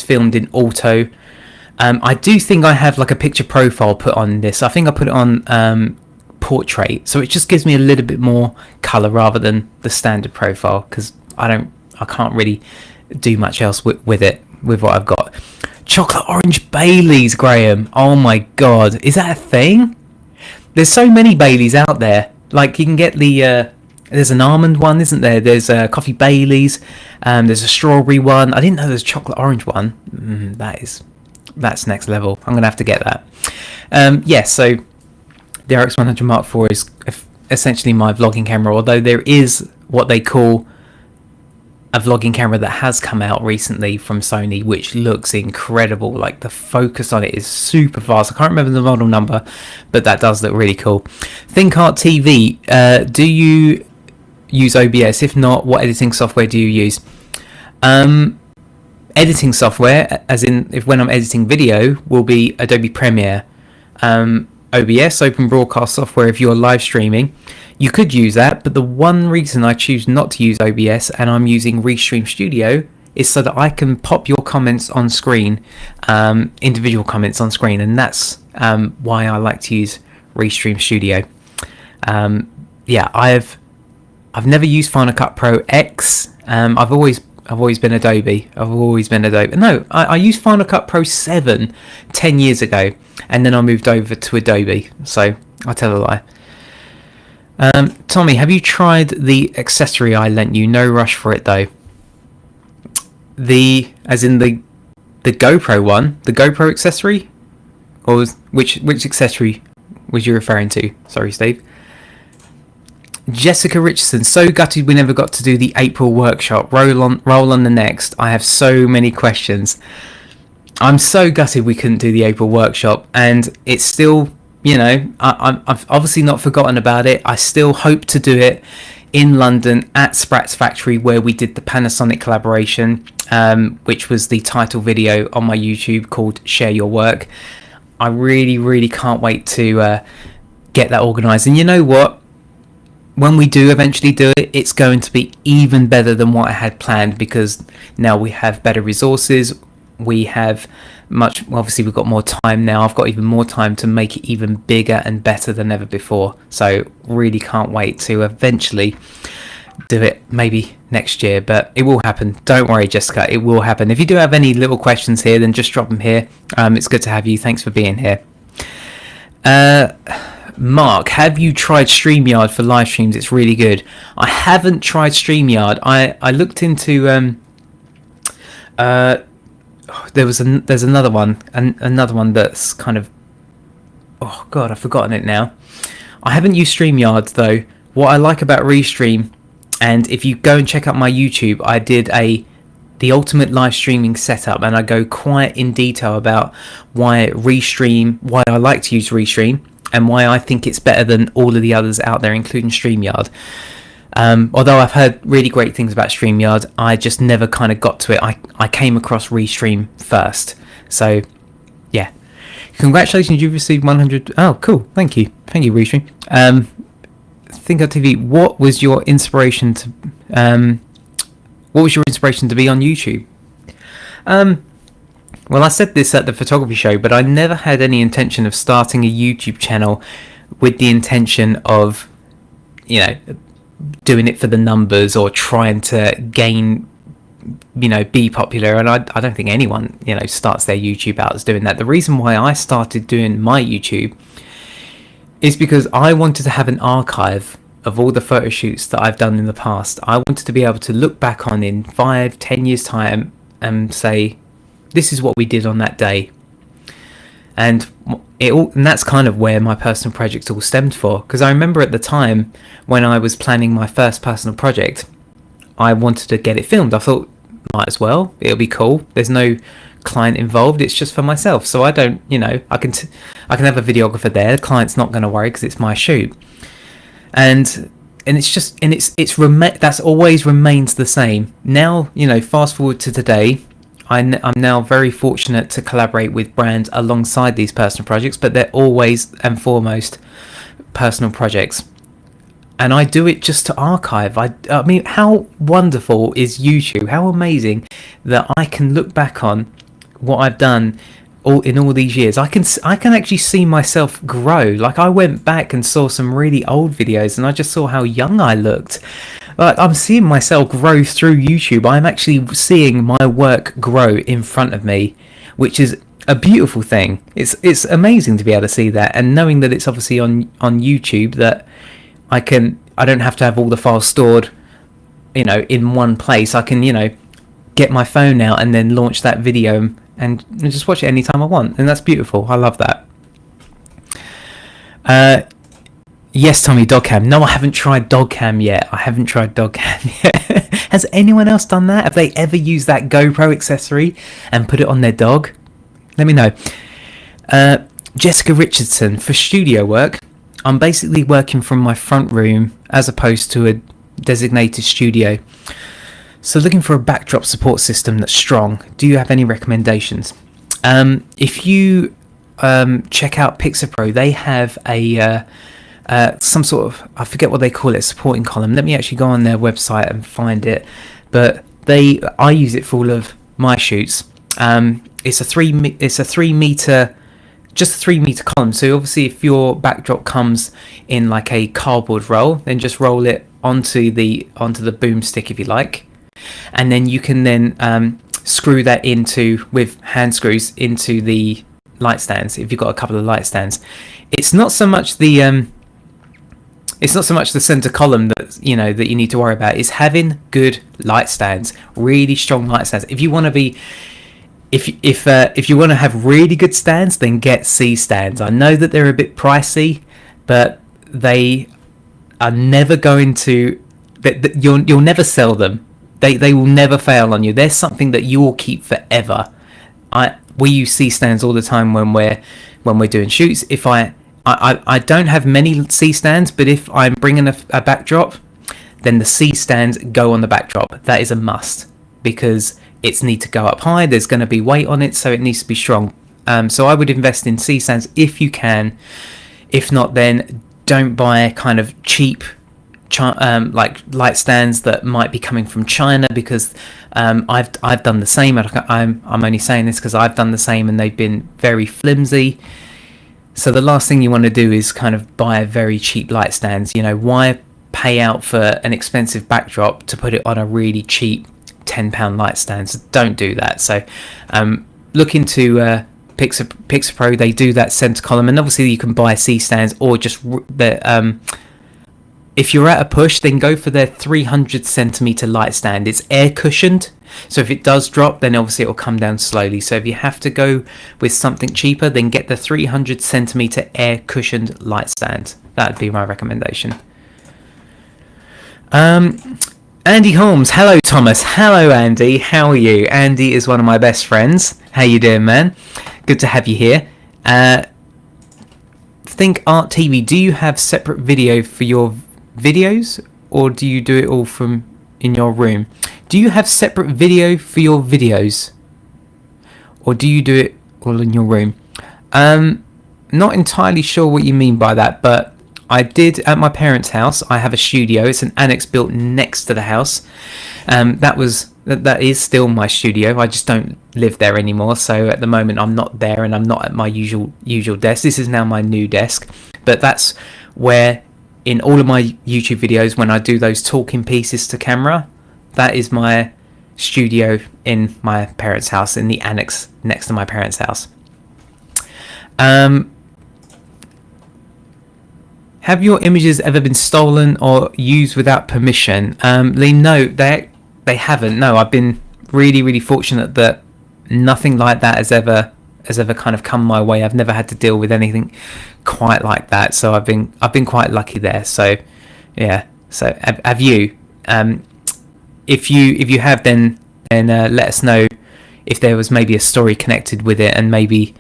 filmed in auto. I do think I have like a picture profile put on this. I think I put it on portrait, so it just gives me a little bit more color rather than the standard profile, because I can't really do much else with what I've got. chocolate orange Baileys, Graham. Oh my god, is that a thing? There's so many Baileys out there. Like, you can get the there's an almond one, isn't there? There's a coffee Baileys. There's a strawberry one. I didn't know there's a chocolate orange one. That's next level. I'm gonna have to get that. Yeah, so the RX100 Mark IV is essentially my vlogging camera, although there is what they call a vlogging camera that has come out recently from Sony, which looks incredible. Like, the focus on it is super fast. I can't remember the model number, but that does look really cool. ThinkArt TV, do you use OBS? If not, what editing software do you use? Editing software, as in if when I'm editing video, will be Adobe Premiere. OBS, Open Broadcast Software, if you're live streaming, you could use that, but the one reason I choose not to use OBS and I'm using Restream Studio is so that I can pop your comments on screen, individual comments on screen, and that's why I like to use Restream Studio. Yeah, I've never used Final Cut Pro X. I've always been Adobe. No, I used Final Cut Pro 7 10 years ago, and then I moved over to Adobe. So I tell a lie. Tommy, have you tried the accessory I lent you? No rush for it though. As in the GoPro one, the GoPro accessory, or which accessory was you referring to? Sorry, Steve. Jessica Richardson, so gutted we never got to do the April workshop. Roll on the next. I have so many questions. I'm so gutted we couldn't do the April workshop, and it's still, you know, I've obviously not forgotten about it. I still hope to do it in London at Sprat's Factory, where we did the Panasonic collaboration, which was the title video on my YouTube called Share Your Work. I really can't wait to get that organised. And you know what? When we do eventually do it, it's going to be even better than what I had planned, because now we have better resources. We have obviously we've got more time now. I've got even more time to make it even bigger and better than ever before. So really can't wait to eventually do it, maybe next year, but it will happen. Don't worry, Jessica, it will happen. If you do have any little questions here, then just drop them here. It's good to have you. Thanks for being here. Mark, have you tried StreamYard for live streams? It's really good. I haven't tried StreamYard. I looked into there's another one, and another one that's kind of, oh god, I've forgotten it now. I haven't used StreamYard though. What I like about Restream, and if you go and check out my YouTube, I did the ultimate live streaming setup, and I go quite in detail about why I like to use Restream, and why I think it's better than all of the others out there, including StreamYard. Although I've heard really great things about StreamYard, I just never kind of got to it. I came across Restream first. So, yeah. Congratulations, you've received 100... Oh, cool. Thank you, Restream. ThinkArt TV, what was your inspiration to... what was your inspiration to be on YouTube? Well, I said this at the photography show, but I never had any intention of starting a YouTube channel with the intention of, you know, doing it for the numbers or trying to gain, you know, be popular. And I don't think anyone, you know, starts their YouTube out as doing that. The reason why I started doing my YouTube is because I wanted to have an archive of all the photo shoots that I've done in the past. I wanted to be able to look back on in 5-10 years time and say, this is what we did on that day. And that's kind of where my personal project all stemmed for. Because I remember at the time when I was planning my first personal project, I wanted to get it filmed. I thought, might as well, it'll be cool. There's no client involved, it's just for myself. So I don't, you know, I can have a videographer there. The client's not going to worry because it's my shoot. And it's just, and that's always remains the same. Now, you know, fast forward to today, I'm now very fortunate to collaborate with brands alongside these personal projects, but they're always and foremost personal projects. And I do it just to archive. I mean, how wonderful is YouTube? How amazing that I can look back on what I've done in all these years. I can actually see myself grow. Like, I went back and saw some really old videos, and I just saw how young I looked. I'm seeing myself grow through YouTube. I'm actually seeing my work grow in front of me. which is a beautiful thing. It's amazing to be able to see that, and knowing that it's obviously on YouTube, that I don't have to have all the files stored, in one place. I can, get my phone out and then launch that video and just watch it anytime I want, and that's beautiful. I love that. Yes, Tommy, Dogcam. No, I haven't tried Dogcam yet. Has anyone else done that? Have they ever used that GoPro accessory and put it on their dog? Let me know. Jessica Richardson, for studio work, I'm basically working from my front room as opposed to a designated studio. So looking for a backdrop support system that's strong. Do you have any recommendations? If you check out Pixapro, they have a some sort of, I forget what they call it, supporting column. Let me actually go on their website and find it. But I use it for all of my shoots. It's a 3 meter, just a 3 meter column. So obviously, if your backdrop comes in like a cardboard roll, then just roll it onto the boomstick if you like, and then you can then screw that with hand screws into the light stands. If you've got a couple of light stands, it's not so much the center column that you need to worry about. It's having good light stands, really strong light stands. If you want to be if you want to have really good stands, then get C stands. I know that they're a bit pricey, but they are never going to. You'll never sell them. They will never fail on you. There's something that you will keep forever. We use C stands all the time when we're doing shoots. If I don't have many C stands, but if I'm bringing a backdrop, then the C stands go on the backdrop. That is a must, because it's need to go up high. There's going to be weight on it, so it needs to be strong. So I would invest in C stands if you can. If not, then don't buy kind of cheap like light stands that might be coming from China, because I've done the same. I'm only saying this because I've done the same, and they've been very flimsy. So the last thing you want to do is kind of buy very cheap light stands. Why pay out for an expensive backdrop to put it on a really cheap £10 light stand? So don't do that. So look into Pixapro. They do that center column, and obviously you can buy C stands, or just if you're at a push, then go for their 300 centimeter light stand. It's air cushioned, so if it does drop, then obviously it will come down slowly. So if you have to go with something cheaper, then get the 300 centimeter air cushioned light stand. That would be my recommendation. Andy Holmes. Hello, Thomas. Hello, Andy. How are you? Andy is one of my best friends. How you doing, man? Good to have you here. Think Art TV. Do you have separate video for your videos, or do you do it all from in your room? Do you have separate video for your videos, or do you do it all in your room? Not entirely sure what you mean by that, but I did at my parents' house. I have a studio. It's an annex built next to the house. That is still my studio. I just don't live there anymore. So at the moment I'm not there, and I'm not at my usual desk. This is now my new desk. But that's where, in all of my YouTube videos, when I do those talking pieces to camera, that is my studio in my parents' house, in the annex next to my parents' house. Have your images ever been stolen or used without permission? Lee, no, they haven't. No, I've been really, really fortunate that nothing like that has ever kind of come my way. I've never had to deal with anything quite like that, so I've been quite lucky there. So yeah. So have you? If you have, then let us know if there was maybe a story connected with it, and maybe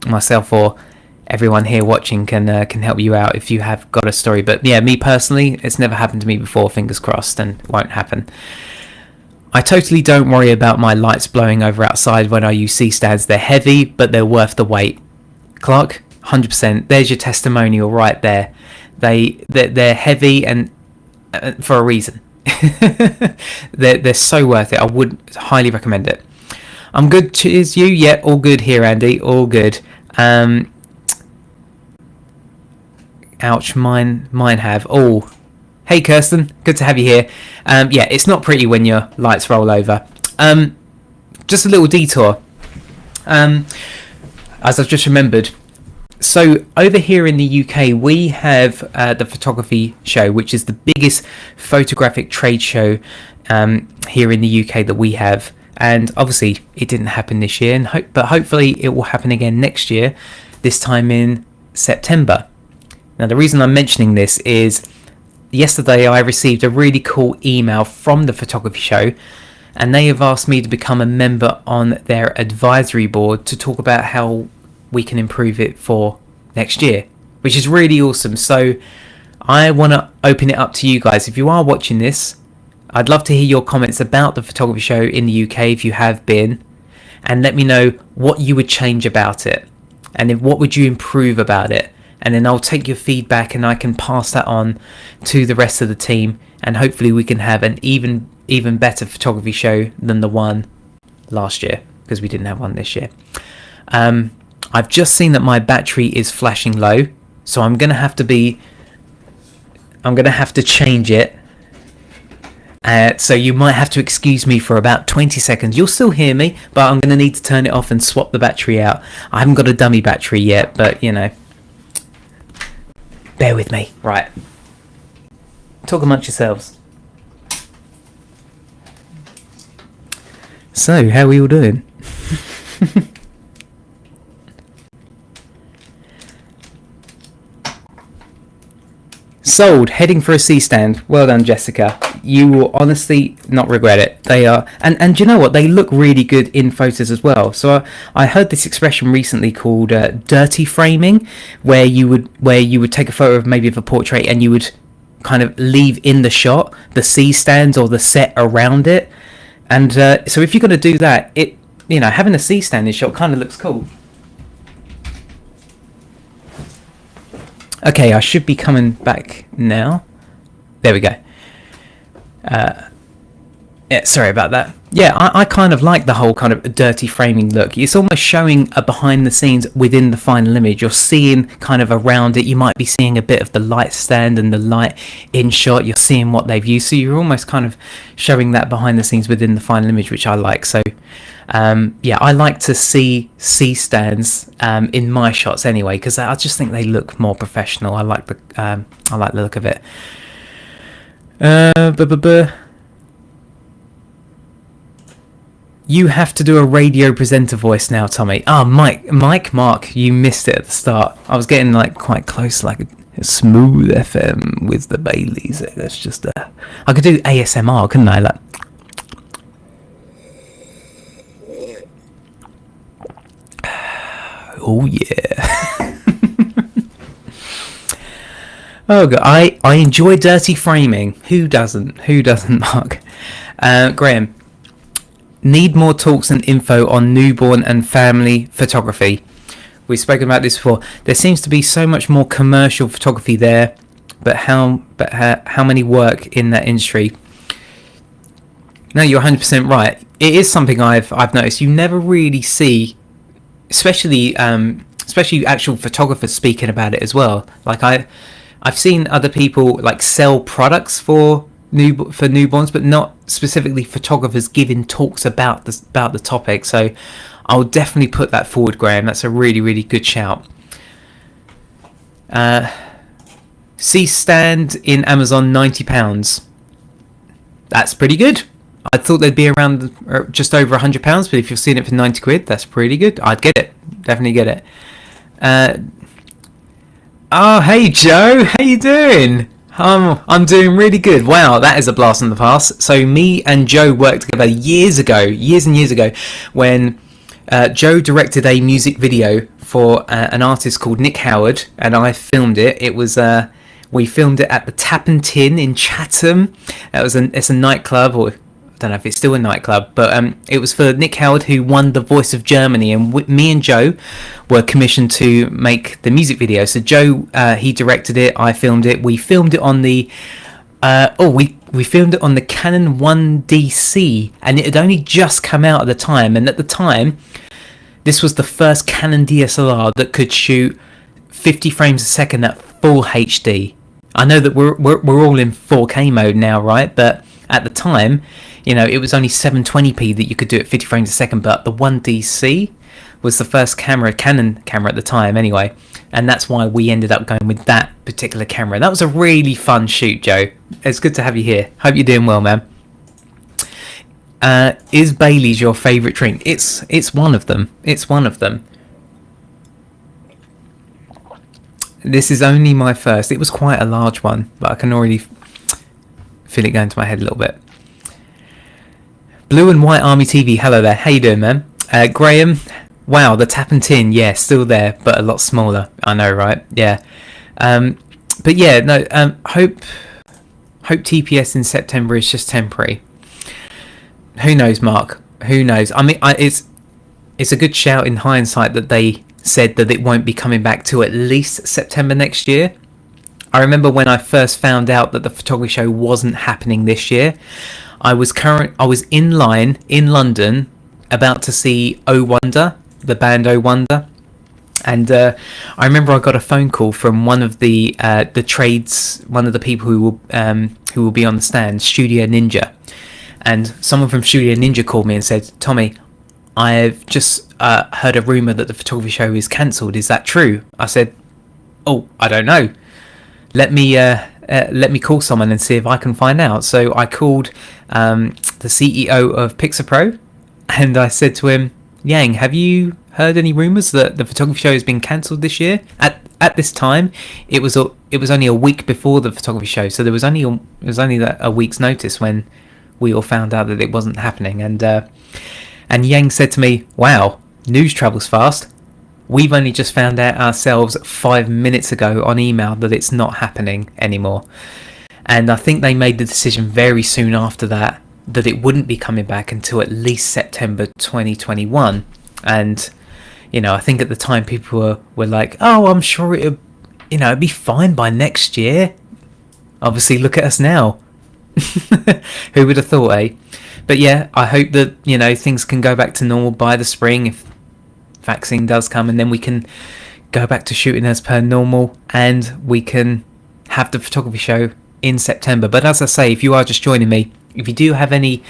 myself or everyone here watching can help you out if you have got a story. But yeah, me personally, it's never happened to me before, fingers crossed, and won't happen. I totally don't worry about my lights blowing over outside when I use C-stands. They're heavy, but they're worth the weight. Clark, 100%. There's your testimonial right there. They're heavy, and for a reason. they're so worth it. I would highly recommend it. I'm good. Cheers, you. Yeah, all good here, Andy. All good. Ouch, mine have. Oh, hey Kirsten, good to have you here. Yeah, it's not pretty when your lights roll over. Just a little detour. As I've just remembered, so over here in the UK, we have the photography show, which is the biggest photographic trade show here in the UK that we have. And obviously, it didn't happen this year, but hopefully it will happen again next year, this time in September. Now, the reason I'm mentioning this is yesterday I received a really cool email from the photography show, and they have asked me to become a member on their advisory board to talk about how we can improve it for next year, which is really awesome. So I want to open it up to you guys. If you are watching this, I'd love to hear your comments about the photography show in the UK if you have been, and let me know what you would change about it, and then what would you improve about it, and then I'll take your feedback and I can pass that on to the rest of the team, and hopefully we can have an even better photography show than the one last year, because we didn't have one this year. I've just seen that my battery is flashing low, so I'm gonna have to change it. So you might have to excuse me for about 20 seconds. You'll still hear me, but I'm gonna need to turn it off and swap the battery out. I haven't got a dummy battery yet, but you know, bear with me. Right, talk amongst yourselves. So, how are we all doing? Sold, heading for a C-stand. Well done, Jessica. You will honestly not regret it. They are, and you know what? They look really good in photos as well. So I heard this expression recently called dirty framing, where you would take a photo of maybe of a portrait and you would kind of leave in the shot the C-stands or the set around it. And so if you're going to do that, having a C-stand in shot kind of looks cool. Okay, I should be coming back now. There we go. Yeah, sorry about that. Yeah, I kind of like the whole kind of dirty framing look. It's almost showing a behind the scenes within the final image. You're seeing kind of around it. You might be seeing a bit of the light stand and the light in shot. You're seeing what they've used. So you're almost kind of showing that behind the scenes within the final image, which I like. So yeah, I like to see C-stands in my shots anyway, because I just think they look more professional. I like the look of it. You have to do a radio presenter voice now, Tommy. Mark, you missed it at the start. I was getting like quite close, like a smooth FM with the Baileys. That's just I could do ASMR, couldn't I? Like, oh yeah. Oh god, I enjoy dirty framing. Who doesn't, Mark? Graham, need more talks and info on newborn and family photography. We've spoken about this before. There seems to be so much more commercial photography there, but how many work in that industry? No, you're 100% right. It is something I've noticed. You never really see, especially actual photographers speaking about it as well. Like I've seen other people like sell products for newborns, but not specifically photographers giving talks about the topic. So I'll definitely put that forward, Graham. That's a really, really good shout. C-stand in Amazon, £90. That's pretty good. I thought they'd be around just over £100, but if you're seeing it for 90 quid, that's pretty good. I'd get it. Definitely get it. Oh, hey Joe, how you doing? I'm doing really good. Wow, that is a blast from the past. So me and Joe worked together years and years ago, when Joe directed a music video for an artist called Nick Howard, and I filmed it. It was we filmed it at the Tap and Tin in Chatham. It's a nightclub, or I don't know if it's still a nightclub, but it was for Nick Howard, who won The Voice of Germany, and me and Joe were commissioned to make the music video. So Joe, he directed it, I filmed it. We filmed it on the we filmed it on the Canon 1DC, and it had only just come out at the time. And at the time, this was the first Canon DSLR that could shoot 50 frames a second at full HD. I know that we're all in 4K mode now, right? But at the time, it was only 720p that you could do at 50 frames a second. But the 1DC was the first Canon camera at the time anyway, and that's why we ended up going with that particular camera. That was a really fun shoot, Joe. It's good to have you here. Hope you're doing well, man. Is Bailey's your favourite drink? It's one of them. It's one of them. This is only my first. It was quite a large one, but I can already feel it going to my head a little bit. Blue and White Army TV, hello there. How you doing, man? Graham, wow, the tap and tin, yeah, still there, but a lot smaller. I know, right? Yeah. But yeah, no. Hope TPS in September is just temporary. Who knows, Mark? Who knows? I mean, it's a good shout in hindsight that they said that it won't be coming back to at least September next year. I remember when I first found out that the photography show wasn't happening this year. I was in line in London about to see Oh Wonder, the band Oh Wonder, and I remember I got a phone call from one of the trades, one of the people who will be on the stand, Studio Ninja, and someone from Studio Ninja called me and said, "Tommy, I've just heard a rumour that the photography show is cancelled. Is that true?" I said, "Oh, I don't know. Let me call someone and see if I can find out." So I called the CEO of Pixapro, and I said to him, "Yang, have you heard any rumours that the photography show has been cancelled this year?" At this time, it was only a week before the photography show, so there was only a week's notice when we all found out that it wasn't happening. And Yang said to me, "Wow, news travels fast. We've only just found out ourselves 5 minutes ago on email that it's not happening anymore." And I think they made the decision very soon after that it wouldn't be coming back until at least September 2021. And, I think at the time people were like, "Oh, I'm sure it'd be fine by next year." Obviously, look at us now. Who would have thought, eh? But yeah, I hope that, things can go back to normal by the spring if vaccine does come, and then we can go back to shooting as per normal, and we can have the photography show in September. But as I say, if you are just joining me, if you do have any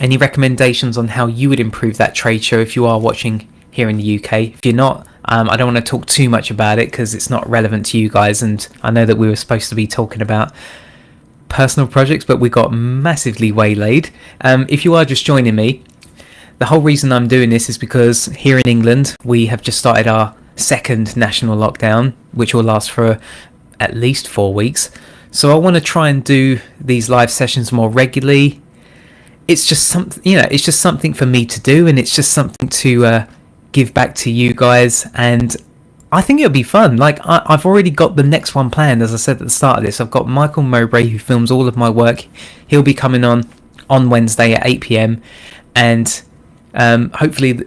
recommendations on how you would improve that trade show, if you are watching here in the UK, if you're not, I don't want to talk too much about it because it's not relevant to you guys, and I know that we were supposed to be talking about personal projects, but we got massively waylaid. If you are just joining me, the whole reason I'm doing this is because here in England we have just started our second national lockdown, which will last for at least 4 weeks. So I want to try and do these live sessions more regularly. It's just something, it's just something for me to do, and it's just something to give back to you guys. And I think it'll be fun. Like, I've already got the next one planned, as I said at the start of this. I've got Michael Mowbray, who films all of my work. He'll be coming on Wednesday at 8 p.m. And hopefully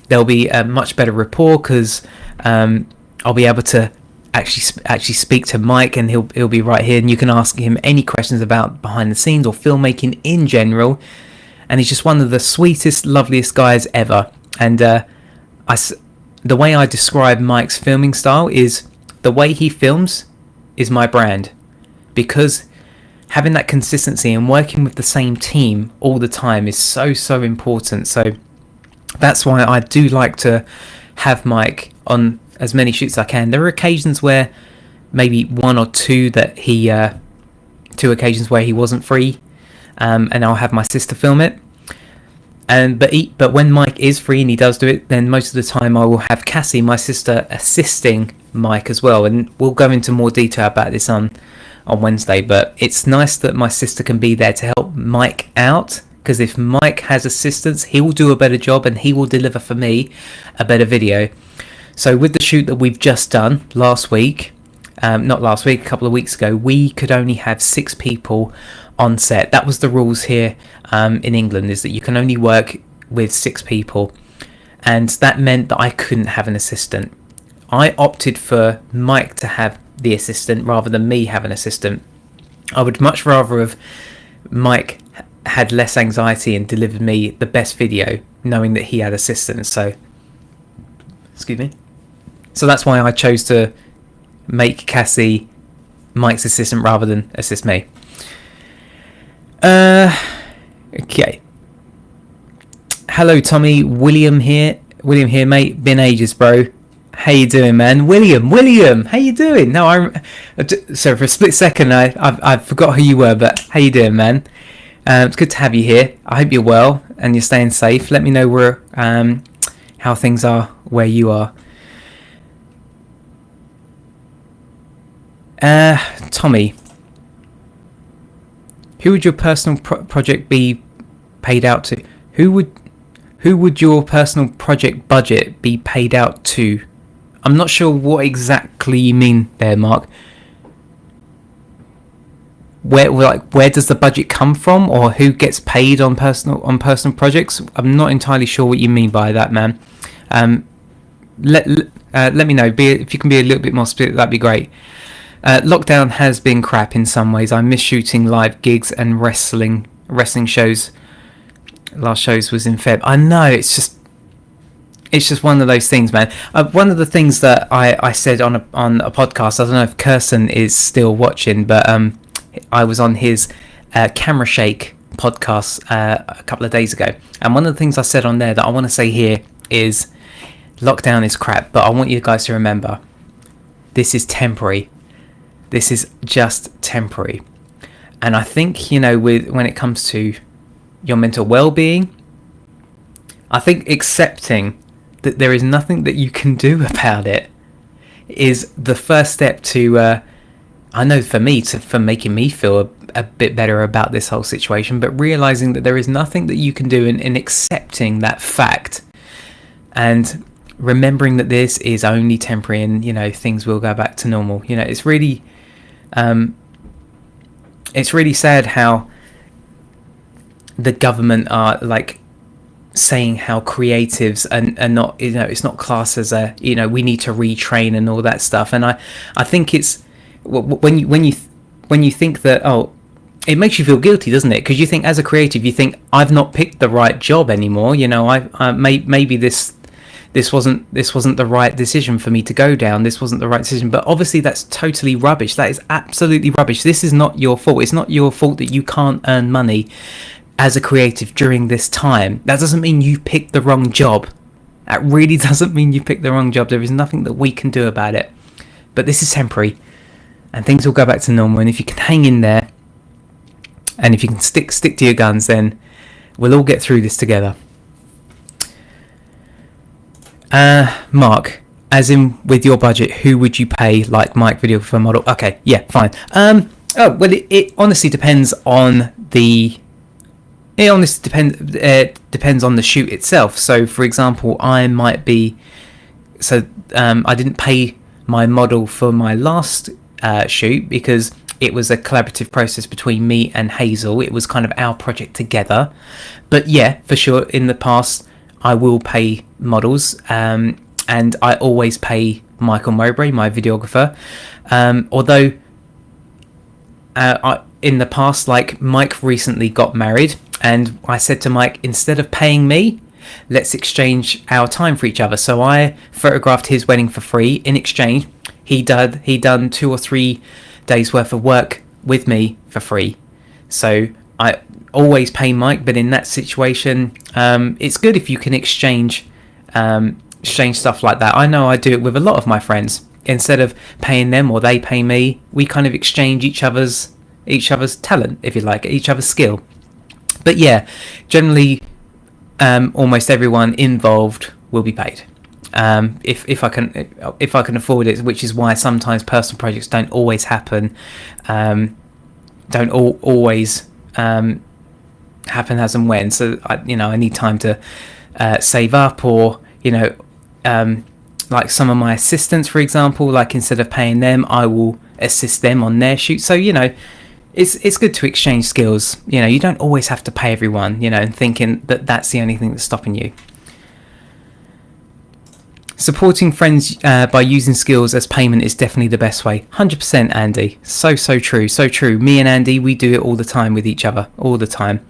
there'll be a much better rapport, because I'll be able to actually speak to Mike, and he'll be right here, and you can ask him any questions about behind the scenes or filmmaking in general. And he's just one of the sweetest, loveliest guys ever. And the way I describe Mike's filming style is the way he films is my brand, because having that consistency and working with the same team all the time is so important. So that's why I do like to have Mike on as many shoots as I can. There are occasions where maybe one or two occasions where he wasn't free, and I'll have my sister film it. But when Mike is free and he does do it, then most of the time I will have Cassie, my sister, assisting Mike as well. And we'll go into more detail about this on Wednesday. But it's nice that my sister can be there to help Mike out, because if Mike has assistance, he will do a better job and he will deliver for me a better video. So with the shoot that we've just done a couple of weeks ago, we could only have 6 people on set. That was the rules here in England, is that you can only work with 6 people, and that meant that I couldn't have an assistant. I opted for Mike to have the assistant rather than me have an assistant. I would much rather have Mike had less anxiety and delivered me the best video knowing that he had assistance. So that's why I chose to make Cassie Mike's assistant rather than assist me. Okay. hello, Tommy. William here, mate. Been ages, bro. How you doing, man? William, how you doing? No, so for a split second, I forgot who you were, but how you doing, man? It's good to have you here. I hope you're well and you're staying safe. Let me know how things are where you are. Tommy, who would your personal project be paid out to? Who would your personal project budget be paid out to? I'm not sure what exactly you mean there, Mark. Where does the budget come from, or who gets paid on personal projects? I'm not entirely sure what you mean by that, man. Let me know. If you can be a little bit more specific, that'd be great. Lockdown has been crap in some ways. I miss shooting live gigs and wrestling shows. Last shows was in Feb. I know, it's just one of those things, man. One of the things that I said on a podcast, I don't know if Kirsten is still watching, but I was on his Camera Shake podcast a couple of days ago, and one of the things I said on there that I want to say here is lockdown is crap, but I want you guys to remember this is temporary. This is just temporary. And I think, when it comes to your mental well-being, I think accepting that there is nothing that you can do about it is the first step to, I know for me, for making me feel a bit better about this whole situation, but realizing that there is nothing that you can do in accepting that fact and remembering that this is only temporary and, things will go back to normal. It's really sad how the government are saying how creatives are not, it's not classed as we need to retrain and all that stuff. And I think it's when you think that, it makes you feel guilty, doesn't it? Because you think, as a creative, you think, I've not picked the right job anymore. Maybe this wasn't the right decision for me to go down. This wasn't the right decision. But obviously that's totally rubbish. That is absolutely rubbish. This is not your fault. It's not your fault that you can't earn money as a creative during this time. That doesn't mean you picked the wrong job. That really doesn't mean you picked the wrong job. There is nothing that we can do about it. But this is temporary, and things will go back to normal. And if you can hang in there, and if you can stick to your guns, then we'll all get through this together. Mark, as in with your budget, who would you pay like Mike videographer model? Okay, yeah, fine. It honestly depends on the. It honestly depends on the shoot itself. So, for example, I didn't pay my model for my last shoot because it was a collaborative process between me and Hazel. It was kind of our project together. But yeah, for sure, in the past, I will pay models, and I always pay Michael Mowbray, my videographer. Although in the past, Mike recently got married, and I said to Mike, instead of paying me, let's exchange our time for each other. So I photographed his wedding for free. In exchange, he done 2 or 3 days worth of work with me for free. So I always pay Mike, but in that situation, it's good if you can exchange stuff like that. I know I do it with a lot of my friends. Instead of paying them or they pay me, we kind of exchange each other's talent, if you like, each other's skill. But yeah, generally, almost everyone involved will be paid. If I can afford it, which is why sometimes personal projects don't always happen, always happen as and when. So I need time to save up, or like some of my assistants, for example, instead of paying them, I will assist them on their shoot. So it's good to exchange skills. You don't always have to pay everyone, and thinking that that's the only thing that's stopping you. Supporting friends by using skills as payment is definitely the best way. 100%, Andy. So true, so true. Me and Andy, we do it all the time with each other, all the time.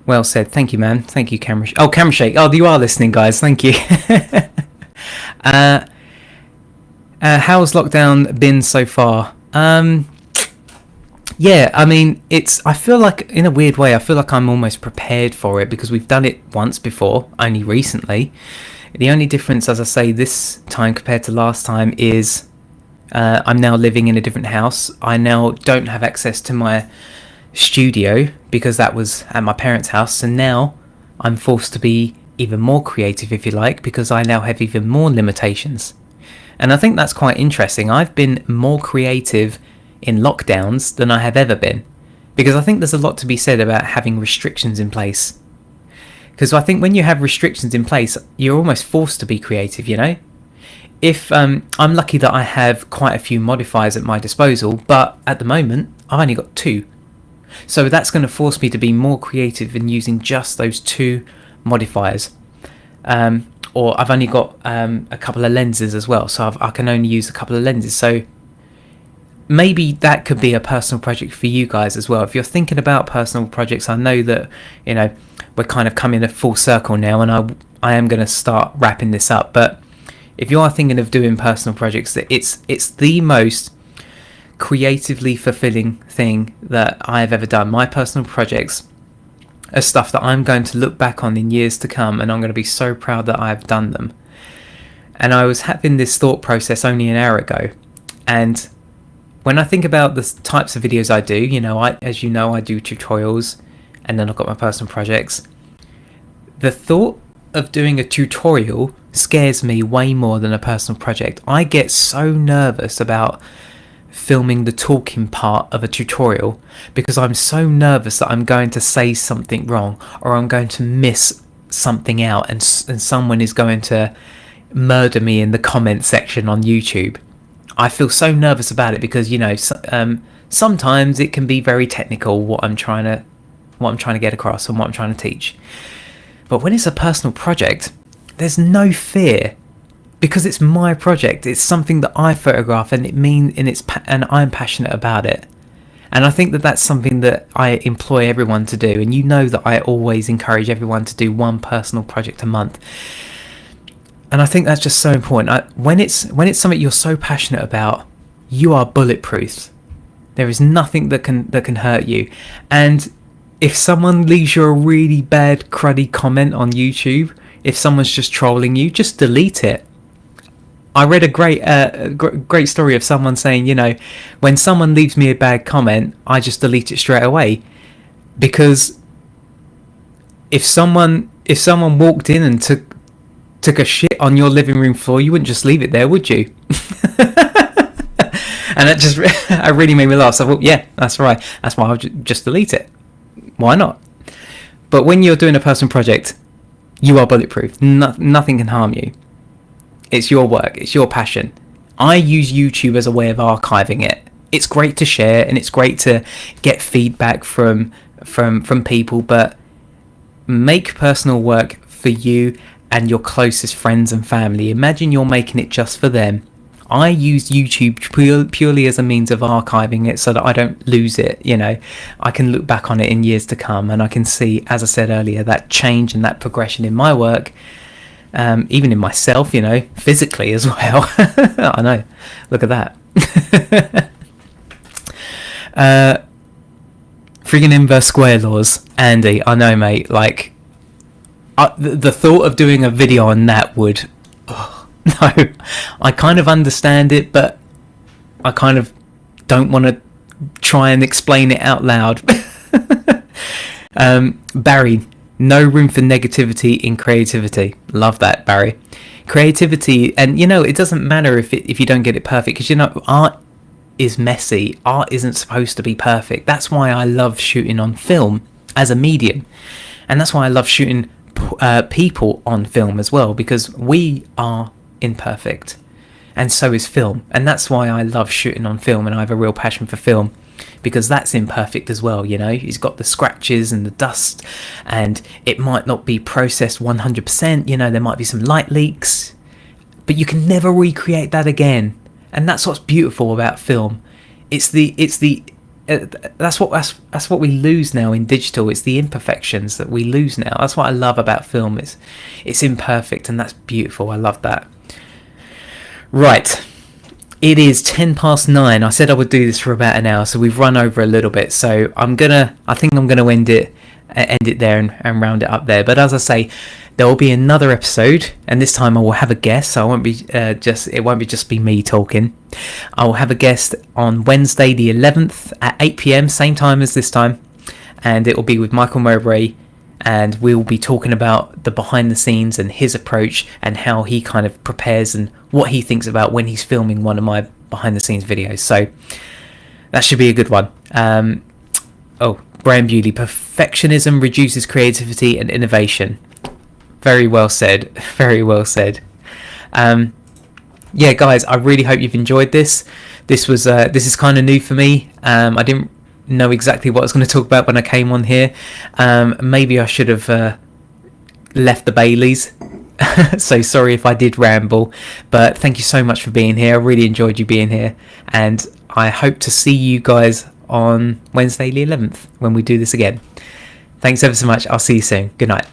Well said. Thank you, man. Thank you, Camera Shake. Oh, you are listening, guys. Thank you. How's lockdown been so far? Yeah, I mean, I feel like, in a weird way, I feel like I'm almost prepared for it because we've done it once before, only recently. The only difference, as I say, this time compared to last time is I'm now living in a different house. I now don't have access to my studio because that was at my parents' house. So now I'm forced to be even more creative, if you like, because I now have even more limitations. And I think that's quite interesting. I've been more creative in lockdowns than I have ever been, because I think there's a lot to be said about having restrictions in place. Because I think when you have restrictions in place, you're almost forced to be creative, you know? If I'm lucky that I have quite a few modifiers at my disposal, but at the moment, I've only got 2. So that's going to force me to be more creative in using just those 2 modifiers. Or I've only got a couple of lenses as well, so I can only use a couple of lenses. So maybe that could be a personal project for you guys as well. If you're thinking about personal projects, I know that, you know, we're kind of coming a full circle now, and I am going to start wrapping this up. But if you are thinking of doing personal projects, that it's the most creatively fulfilling thing that I've ever done. My personal projects are stuff that I'm going to look back on in years to come, and I'm going to be so proud that I've done them. And I was having this thought process only an hour ago, and when I think about the types of videos I do, you know, as you know, I do tutorials, and then I've got my personal projects. The thought of doing a tutorial scares me way more than a personal project. I get so nervous about filming the talking part of a tutorial because I'm so nervous that I'm going to say something wrong, or I'm going to miss something out, and someone is going to murder me in the comment section on YouTube. I feel so nervous about it because, you know, sometimes it can be very technical what I'm trying to get across and what I'm trying to teach. But when it's a personal project, there's no fear because it's my project. It's something that I photograph, and and I'm passionate about it. And I think that that's something that I employ everyone to do. And you know that I always encourage everyone to do one personal project a month. And I think that's just so important. When it's something you're so passionate about, you are bulletproof. There is nothing that can hurt you. And if someone leaves you a really bad, cruddy comment on YouTube, if someone's just trolling you, just delete it. I read a great story of someone saying, you know, when someone leaves me a bad comment, I just delete it straight away, because if someone walked in and took a shit on your living room floor, you wouldn't just leave it there, would you? And that just it really made me laugh. So I thought, yeah, that's right. That's why I'll just delete it. Why not? But when you're doing a personal project, you are bulletproof. Nothing can harm you. It's your work. It's your passion. I use YouTube as a way of archiving it. It's great to share, and it's great to get feedback from people, but make personal work for you and your closest friends and family. Imagine you're making it just for them. I use YouTube purely as a means of archiving it so that I don't lose it. You know, I can look back on it in years to come, and I can see, as I said earlier, that change and that progression in my work, even in myself, you know, physically as well. I know, look at that. Friggin' inverse square laws, Andy, I know, mate, like, the thought of doing a video on that would... No, I kind of understand it, but I kind of don't want to try and explain it out loud. Barry, no room for negativity in creativity. Love that, Barry. Creativity, and you know, it doesn't matter if you don't get it perfect, because you know, art is messy. Art isn't supposed to be perfect. That's why I love shooting on film as a medium, and that's why I love shooting people on film as well, because we are imperfect, and so is film. And that's why I love shooting on film, and I have a real passion for film, because that's imperfect as well. You know, it's got the scratches and the dust, and it might not be processed 100%. You know, there might be some light leaks, but you can never recreate that again. And that's what's beautiful about film. That's what we lose now in digital. It's the imperfections that we lose now. That's what I love about film. It's imperfect, and that's beautiful. I love that. Right, It is 9:10. I said I would do this for about an hour, so we've run over a little bit. So I think I'm gonna end it there and round it up there. But as I say, there will be another episode, and this time I will have a guest. So it won't be just me talking. I will have a guest on Wednesday the 11th at 8 p.m, same time as this time, and it will be with Michael Mowbray, and we'll be talking about the behind the scenes and his approach and how he kind of prepares and what he thinks about when he's filming one of my behind the scenes videos. So that should be a good one. Brian Bewley, perfectionism reduces creativity and innovation. Very well said. Very well said. Yeah, guys, I really hope you've enjoyed this. This is kind of new for me. I didn't know exactly what I was going to talk about when I came on here. Maybe I should have left the Baileys. So sorry if I did ramble, but thank you so much for being here. I really enjoyed you being here, and I hope to see you guys on Wednesday the 11th when we do this again. Thanks ever so much. I'll see you soon. Good night.